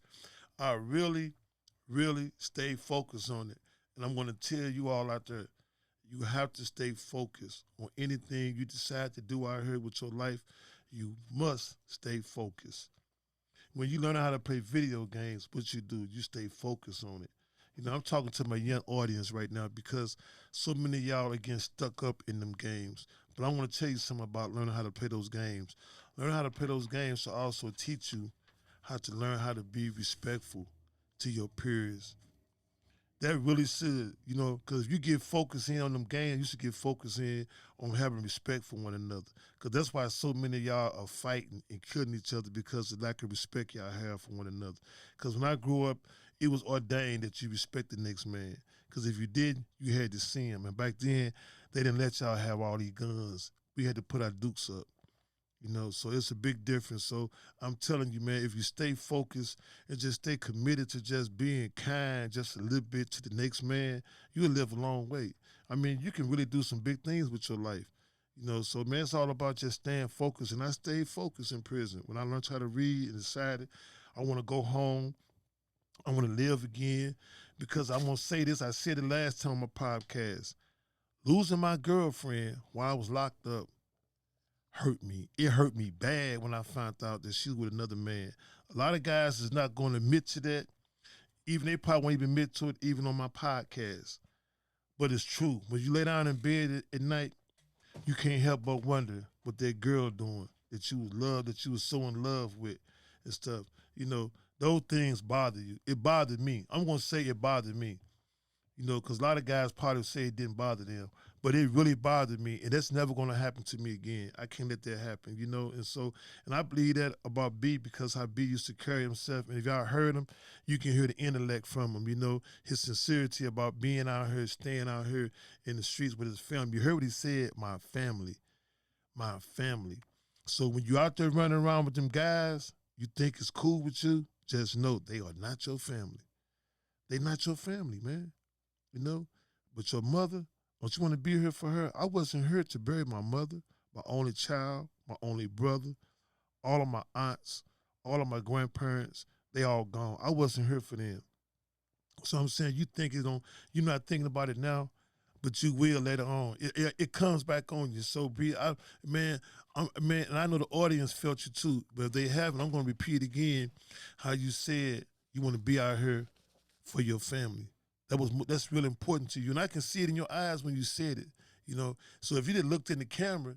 I really, really stay focused on it. And I'm going to tell you all out there, you have to stay focused on anything you decide to do out here with your life. You must stay focused. When you learn how to play video games, what you do, you stay focused on it. You know, I'm talking to my young audience right now because so many of y'all are getting stuck up in them games. But I want to tell you something about learning how to play those games. Learning how to play those games will also teach you how to learn how to be respectful to your peers. That really should, you know, because if you get focused in on them games, you should get focused in on having respect for one another. Because that's why so many of y'all are fighting and killing each other because of the lack of respect y'all have for one another. Because when I grew up, it was ordained that you respect the next man. Because if you didn't, you had to see him. And back then, they didn't let y'all have all these guns. We had to put our dukes up. You know, so it's a big difference. So I'm telling you, man, if you stay focused and just stay committed to just being kind just a little bit to the next man, you'll live a long way. I mean, you can really do some big things with your life. You know, so, man, it's all about just staying focused. And I stayed focused in prison. When I learned how to read and decided I want to go home, I want to live again, because I'm going to say this. I said it last time on my podcast. Losing my girlfriend while I was locked up hurt me. It hurt me bad when I found out that she was with another man. A lot of guys is not going to admit to that. Even they probably won't even admit to it, even on my podcast. But it's true. When you lay down in bed at night, you can't help but wonder what that girl doing, that you loved, that you was so in love with and stuff. You know, those things bother you. It bothered me. I'm going to say it bothered me. You know, because a lot of guys probably say it didn't bother them. But it really bothered me, and that's never going to happen to me again. I can't let that happen, you know? And I believe that about B because how B used to carry himself. And if y'all heard him, you can hear the intellect from him, you know? His sincerity about being out here, staying out here in the streets with his family. You heard what he said, my family. My family. So when you out there running around with them guys, you think it's cool with you, just know they are not your family. They not your family, man. You know? But your mother, don't you want to be here for her? I wasn't here to bury my mother, my only child, my only brother, all of my aunts, all of my grandparents, they all gone. I wasn't here for them. So I'm saying you think it on, you're not thinking about it now, but you will later on. It comes back on you. So man, man, and I know the audience felt you too, but if they haven't, I'm gonna repeat again how you said you want to be out here for your family. That's really important to you, and I can see it in your eyes when you said it. You know, so if you didn't looked in the camera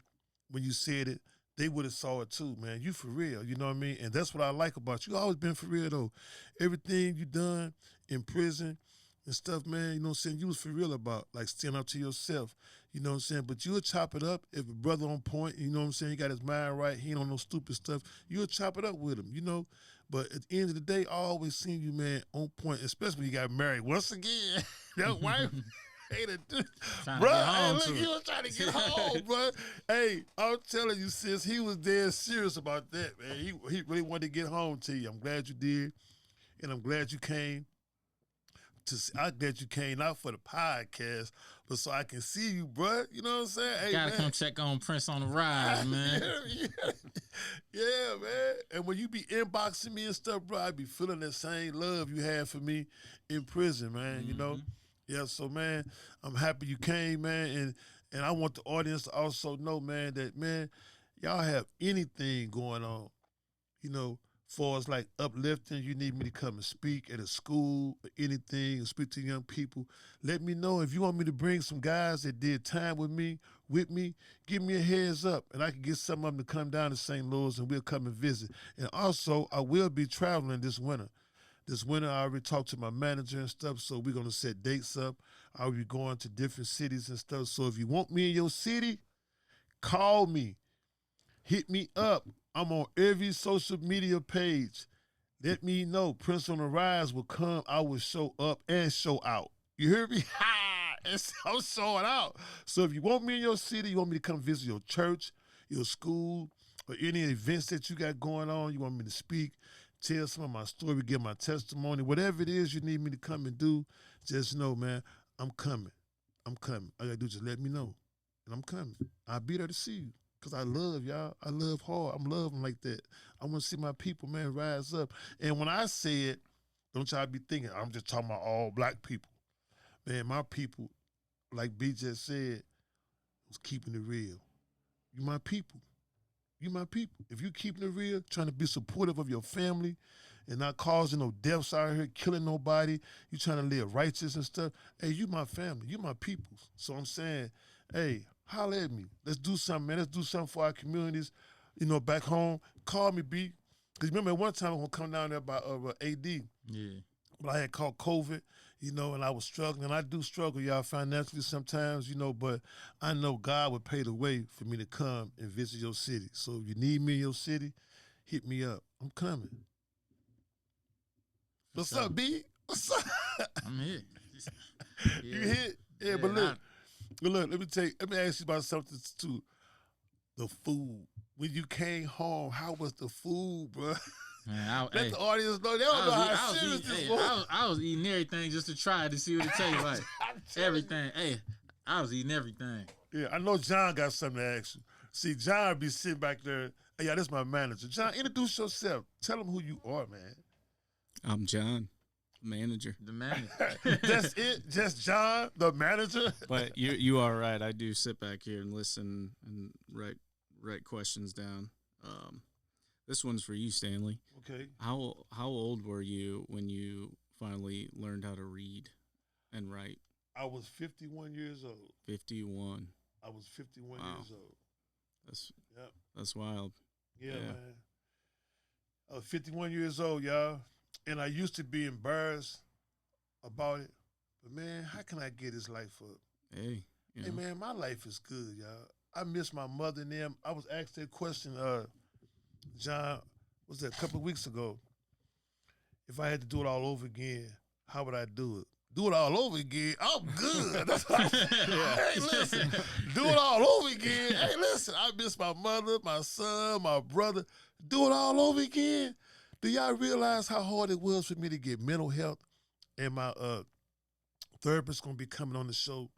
when you said it, they would have saw it too, man. You for real, you know what I mean? And that's what I like about you. You always been for real though. Everything you done in prison and stuff, man, you know what I'm saying? You was for real about, like, standing up to yourself, you know what I'm saying? But you'll chop it up if a brother on point, you know what I'm saying? He got his mind right, he ain't on no stupid stuff. You'll chop it up with him, you know? But at the end of the day, I always seen you, man, on point, especially when you got married. Once again, that wife ain't a dude. Bro, hey, look, he was trying to get home, bro. Hey, I'm telling you, sis, he was dead serious about that, man. He really wanted to get home to you. I'm glad you did, and I'm glad you came. I'm glad you came out for the podcast, but so I can see you, bro. You know what I'm saying? Hey, Gotta man. come check on Prince on the rise, man. Yeah, man. And when you be inboxing me and stuff, bro, I be feeling that same love you had for me in prison, man. You know? Yeah, so, man, I'm happy you came, man. And I want the audience to also know, man, that, man, y'all have anything going on, you know, far as like uplifting, you need me to come and speak at a school or anything, or speak to young people, let me know. If you want me to bring some guys that did time with me, give me a heads up, and I can get some of them to come down to St. Louis, and we'll come and visit. And also, I will be traveling this winter. This winter, I already talked to my manager and stuff, so we're going to set dates up. I'll be going to different cities and stuff. So if you want me in your city, call me. Hit me up. I'm on every social media page. Let me know. Prince on the Rise will come. I will show up and show out. You hear me? I'm showing out. So if you want me in your city, you want me to come visit your church, your school, or any events that you got going on, you want me to speak, tell some of my story, give my testimony, whatever it is you need me to come and do, just know, man, I'm coming. I'm coming. All you gotta do is just let me know. And I'm coming. I'll be there to see you. Because I love y'all. I love hard. I'm loving like that. I want to see my people, man, rise up. And when I say it, don't y'all be thinking I'm just talking about all black people. Man, my people, like B just said, was keeping it real. You my people. You my people. If you keeping it real, trying to be supportive of your family and not causing no deaths out here, killing nobody, you trying to live righteous and stuff, hey, you my family. You my people. So I'm saying, hey, holler at me. Let's do something, man. Let's do something for our communities, you know, back home. Call me, B. Because remember one time I was going to come down there by AD. Yeah. But I had caught COVID, you know, and I was struggling. I do struggle, y'all, financially sometimes, you know, but I know God would pay the way for me to come and visit your city. So if you need me in your city, hit me up. I'm coming. What's up, B? What's up? I'm here. You hit? Yeah, but look. But look, let me ask you about something too. The food. When you came home, how was the food, bro? Man, Let the audience know. They don't know how serious this was. I was eating everything just to try to see what it tastes like. Everything. Hey, I was eating everything. Yeah, I know John got something to ask you. See, John be sitting back there. Hey, yeah, this is my manager. John, introduce yourself. Tell them who you are, man. I'm John, manager. The manager. That's it? Just John, the manager? But you are right. I do sit back here and listen and write questions down. This one's for you, Stanley. Okay. How old were you when you finally learned how to read and write? I was 51 years old. 51. I was 51 Wow. years old. That's wild. Yeah, man. I was 51 years old, y'all. And I used to be embarrassed about it. But, man, how can I get this life up? Hey, Hey, man, my life is good, y'all. I miss my mother and them. I was asked that question, John, was that a couple of weeks ago? If I had to do it all over again, how would I do it? do it all over again. I'm good. That's what I said. Hey, listen, do it all over again. Hey, listen, I miss my mother, my son, my brother. Do it all over again. Do y'all realize how hard it was for me to get mental health? And my therapist gonna be coming on the show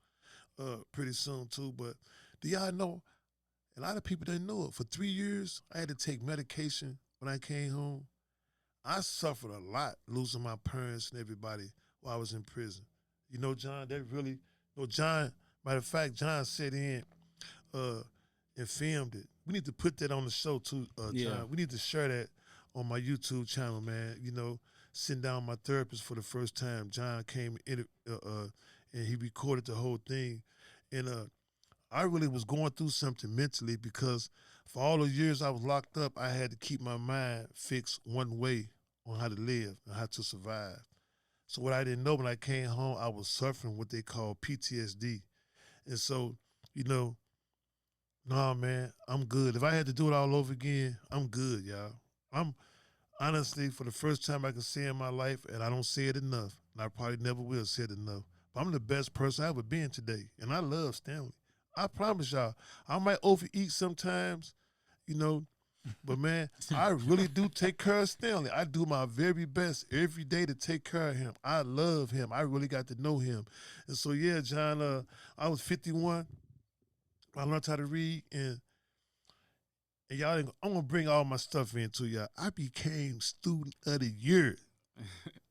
pretty soon too. But do y'all know? A lot of people didn't know it. For 3 years, I had to take medication when I came home. I suffered a lot losing my parents and everybody while I was in prison. You know, John, that really, John, matter of fact, John sat in and filmed it. We need to put that on the show too, John. Yeah. We need to share that on my YouTube channel, man. You know, sitting down with my therapist for the first time. John came in and he recorded the whole thing. And I really was going through something mentally because for all the years I was locked up, I had to keep my mind fixed one way on how to live and how to survive. So what I didn't know when I came home, I was suffering what they call PTSD. And so, you know, nah, man, I'm good. If I had to do it all over again, I'm good, y'all. I'm honestly, for the first time I can say in my life, and I don't say it enough, and I probably never will say it enough, but I'm the best person I've ever been today. And I love Stanley. I promise y'all, I might overeat sometimes, you know, but man, I really do take care of Stanley. I do my very best every day to take care of him. I love him. I really got to know him. And so, yeah, John, I was 51. I learned how to read, and y'all, I'm going to bring all my stuff into y'all. I became student of the year.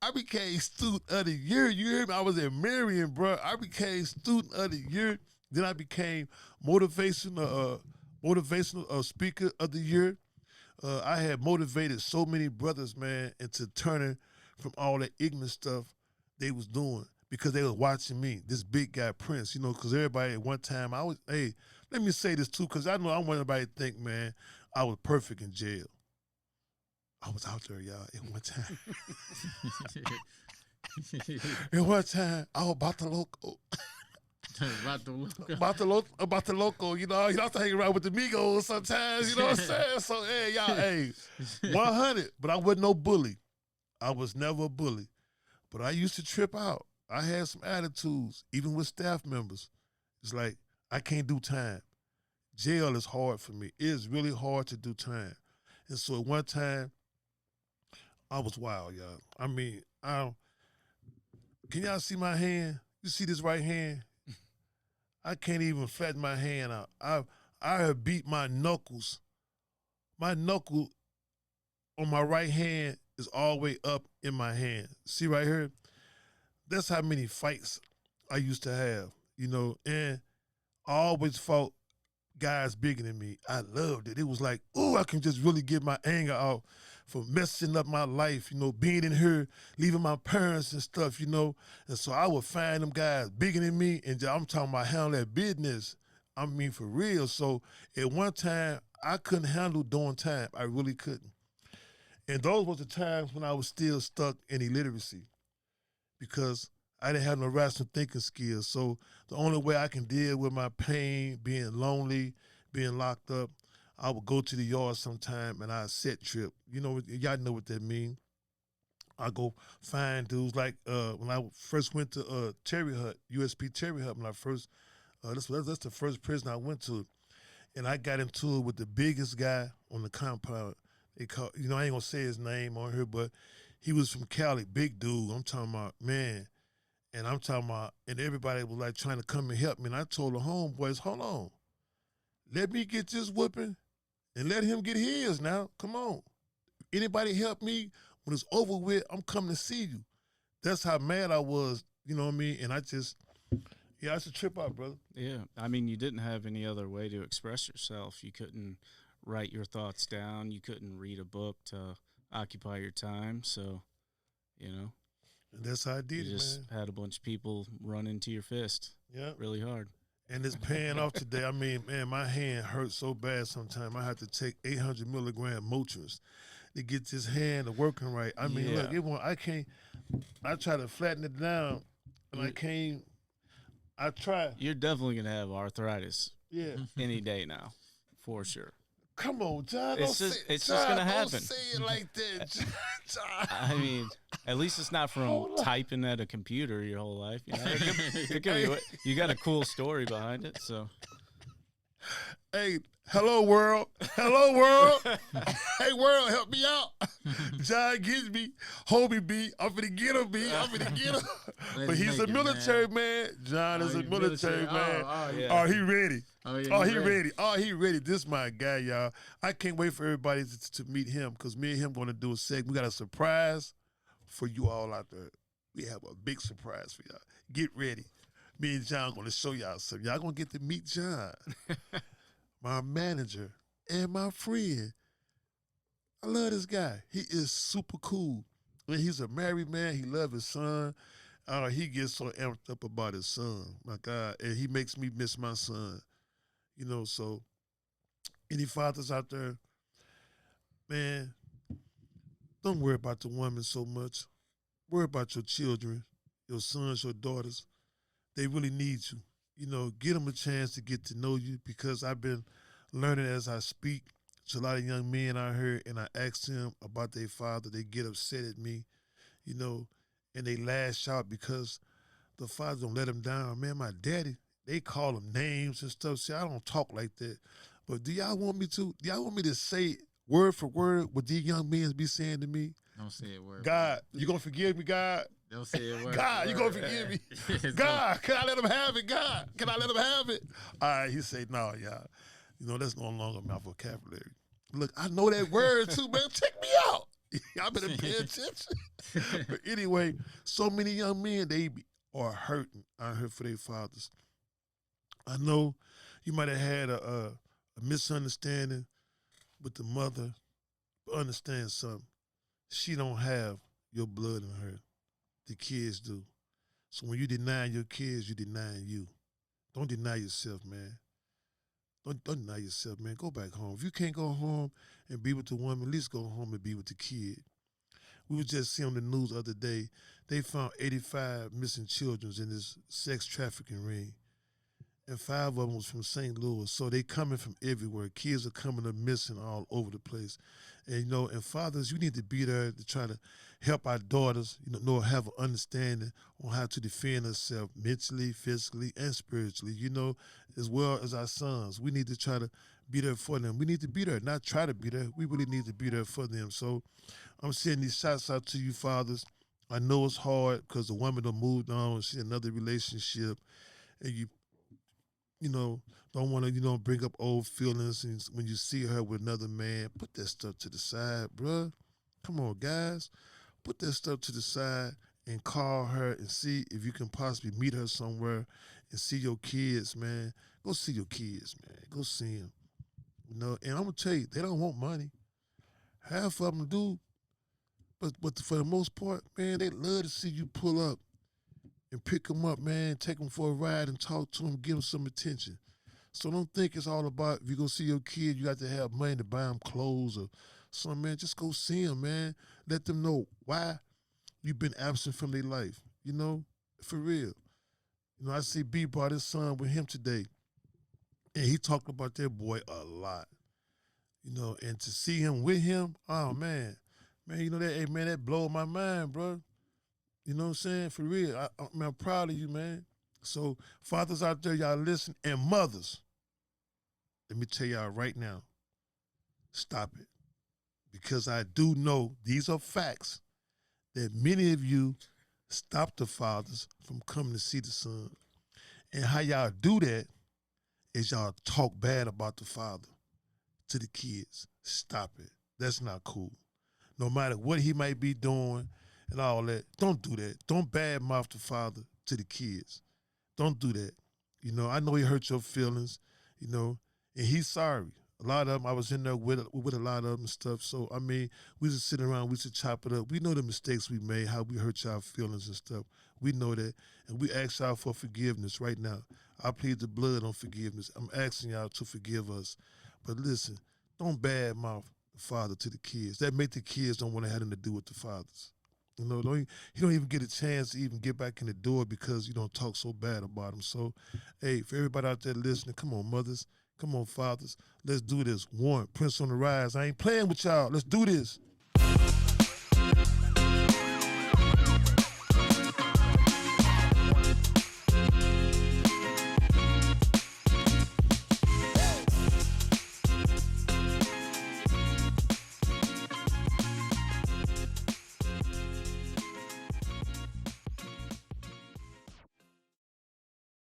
I became student of the year. You hear me? I was at Marion, bro. I became student of the year. Then I became motivational speaker of the year. I had motivated so many brothers, man, into turning from all that ignorant stuff they was doing because they was watching me, this big guy Prince, you know, because everybody at one time, hey, let me say this too, because I know I want everybody to think, man, I was perfect in jail. I was out there, y'all, at one time. At one time, I was about to loco. About the loco, you know, you have to hang around with the Migos sometimes, you know what I'm saying? So, hey, y'all, hey, 100, but I wasn't no bully. I was never a bully, but I used to trip out. I had some attitudes, even with staff members. It's like, I can't do time. Jail is hard for me. It is really hard to do time. And so at one time, I was wild, y'all. I mean, can y'all see my hand? You see this right hand? I can't even flatten my hand out. I have beat my knuckles. My knuckle on my right hand is all the way up in my hand. See right here? That's how many fights I used to have, you know, and I always fought guys bigger than me. I loved it. It was like, oh, I can just really get my anger out for messing up my life, you know, being in here, leaving my parents and stuff, you know. And so I would find them guys bigger than me, and I'm talking about handling that business. I mean, for real. So at one time, I couldn't handle doing time. I really couldn't. And those were the times when I was still stuck in illiteracy because I didn't have no rational thinking skills. So the only way I can deal with my pain, being lonely, being locked up, I would go to the yard sometime and I'd set trip. You know, y'all know what that means. I go find dudes like when I first went to Terry Hut, USP Terry Hut, when I first, that's the first prison I went to. And I got into it with the biggest guy on the compound. They call, you know, I ain't gonna say his name on here, but he was from Cali, big dude. I'm talking about, man. And I'm talking about, and everybody was like trying to come and help me. And I told the homeboys, hold on. Let me get this whooping and let him get his now. Come on. Anybody help me? When it's over with, I'm coming to see you. That's how mad I was, you know what I mean? And I just, yeah, I used to trip out, brother. Yeah. I mean, you didn't have any other way to express yourself. You couldn't write your thoughts down. You couldn't read a book to occupy your time. So, you know. And that's how I did you it, just man. had a bunch of people run into your fist. Yeah. Really hard. And it's paying off today. I mean, man, my hand hurts so bad sometimes. I have to take 800 milligram Motrin to get this hand to working right. I mean, Yeah. look, I can't. I try to flatten it down, and I can't. I try. You're definitely going to have arthritis Yeah. any day now, for sure. Come on, John. It's Don't just- say, it's just John, gonna happen. Don't say it like that, John. I mean, At least it's not from typing at a computer your whole life. You know, it could be. You got a cool story behind it, so. Hey, hello world. Hello world. Hey world, help me out. John gets me. Homie B. I'm finna get him, B. I'm finna get him. But he's a military man. John is a military man. Yeah. Oh, he ready. He ready. Oh, he ready. This my guy, y'all. I can't wait for everybody to meet him because me and him going to do a segment. We got a surprise for you all out there. We have a big surprise for y'all. Get ready. Me and John going to show y'all something. Y'all going to get to meet John, my manager and my friend. I love this guy. He is super cool. And he's a married man. He loves his son. He gets so amped up about his son. My God. And he makes me miss my son. You know, so any fathers out there, man, don't worry about the woman so much. Worry about your children, your sons, your daughters. They really need you. You know, get them a chance to get to know you because I've been learning as I speak to a lot of young men out here and I ask them about their father. They get upset at me, you know, and they lash out because the father don't let them down. Man, my daddy, they call them names and stuff. See, I don't talk like that. But do y'all want me to? Do y'all want me to say word for word what these young men be saying to me? Don't say it word. God, you gonna forgive me, God? Don't say it word. God, you gonna forgive me? God, can I let him have it? God, can I let him have it? All right, he said, no, y'all. You know, that's no longer my vocabulary. Look, I know that word too, man. Check me out. Y'all better pay attention. But anyway, so many young men, they are hurting out here for their fathers. I know you might have had a misunderstanding with the mother, but understand something. She don't have your blood in her. The kids do. So when you deny your kids, you denying you. Don't deny yourself, man. Don't deny yourself, man. Go back home. If you can't go home and be with the woman, at least go home and be with the kid. We was just seeing on the news the other day, they found 85 missing children in this sex trafficking ring. And 5 of them was from St. Louis. So they coming from everywhere. Kids are coming up missing all over the place. And, you know, and fathers, you need to be there to try to help our daughters, you know have an understanding on how to defend ourselves mentally, physically, and spiritually, you know, as well as our sons. We need to try to be there for them. We need to be there, not try to be there. We really need to be there for them. So I'm sending these shots out to you, fathers. I know it's hard because the woman done moved on and she in another relationship, and you know, don't want to, bring up old feelings. And when you see her with another man, put that stuff to the side, bruh. Come on, guys. Put that stuff to the side and call her and see if you can possibly meet her somewhere and see your kids, man. Go see your kids, man. Go see them. You know, and I'm going to tell you, they don't want money. Half of them do. But for the most part, man, they love to see you pull up and pick them up, man, take them for a ride and talk to them, give them some attention. So don't think it's all about if you go see your kid, you got to have money to buy them clothes or something, man. Just go see them, man. Let them know why you've been absent from their life, for real. I see B brought his son with him today, and he talked about that boy a lot, and to see him with him, oh, man, that blowed my mind, bro. You know what I'm saying? For real. I'm proud of you, man. So, fathers out there, y'all listen. And mothers, let me tell y'all right now, stop it. Because I do know, these are facts, that many of you stop the fathers from coming to see the son. And how y'all do that is y'all talk bad about the father to the kids. Stop it. That's not cool. No matter what he might be doing, and all that. Don't do that. Don't badmouth the father to the kids. Don't do that. I know he hurt your feelings, and he's sorry. A lot of them, I was in there with a lot of them and stuff. So, we just sit around, we just chop it up. We know the mistakes we made, how we hurt y'all feelings and stuff. We know that. And we ask y'all for forgiveness right now. I plead the blood on forgiveness. I'm asking y'all to forgive us. But listen, don't badmouth the father to the kids. That make the kids don't want to have anything to do with the fathers. He don't even get a chance to even get back in the door because you don't talk so bad about him. So, hey, for everybody out there listening, come on, mothers. Come on, fathers. Let's do this. One, Prince on the rise. I ain't playing with y'all. Let's do this.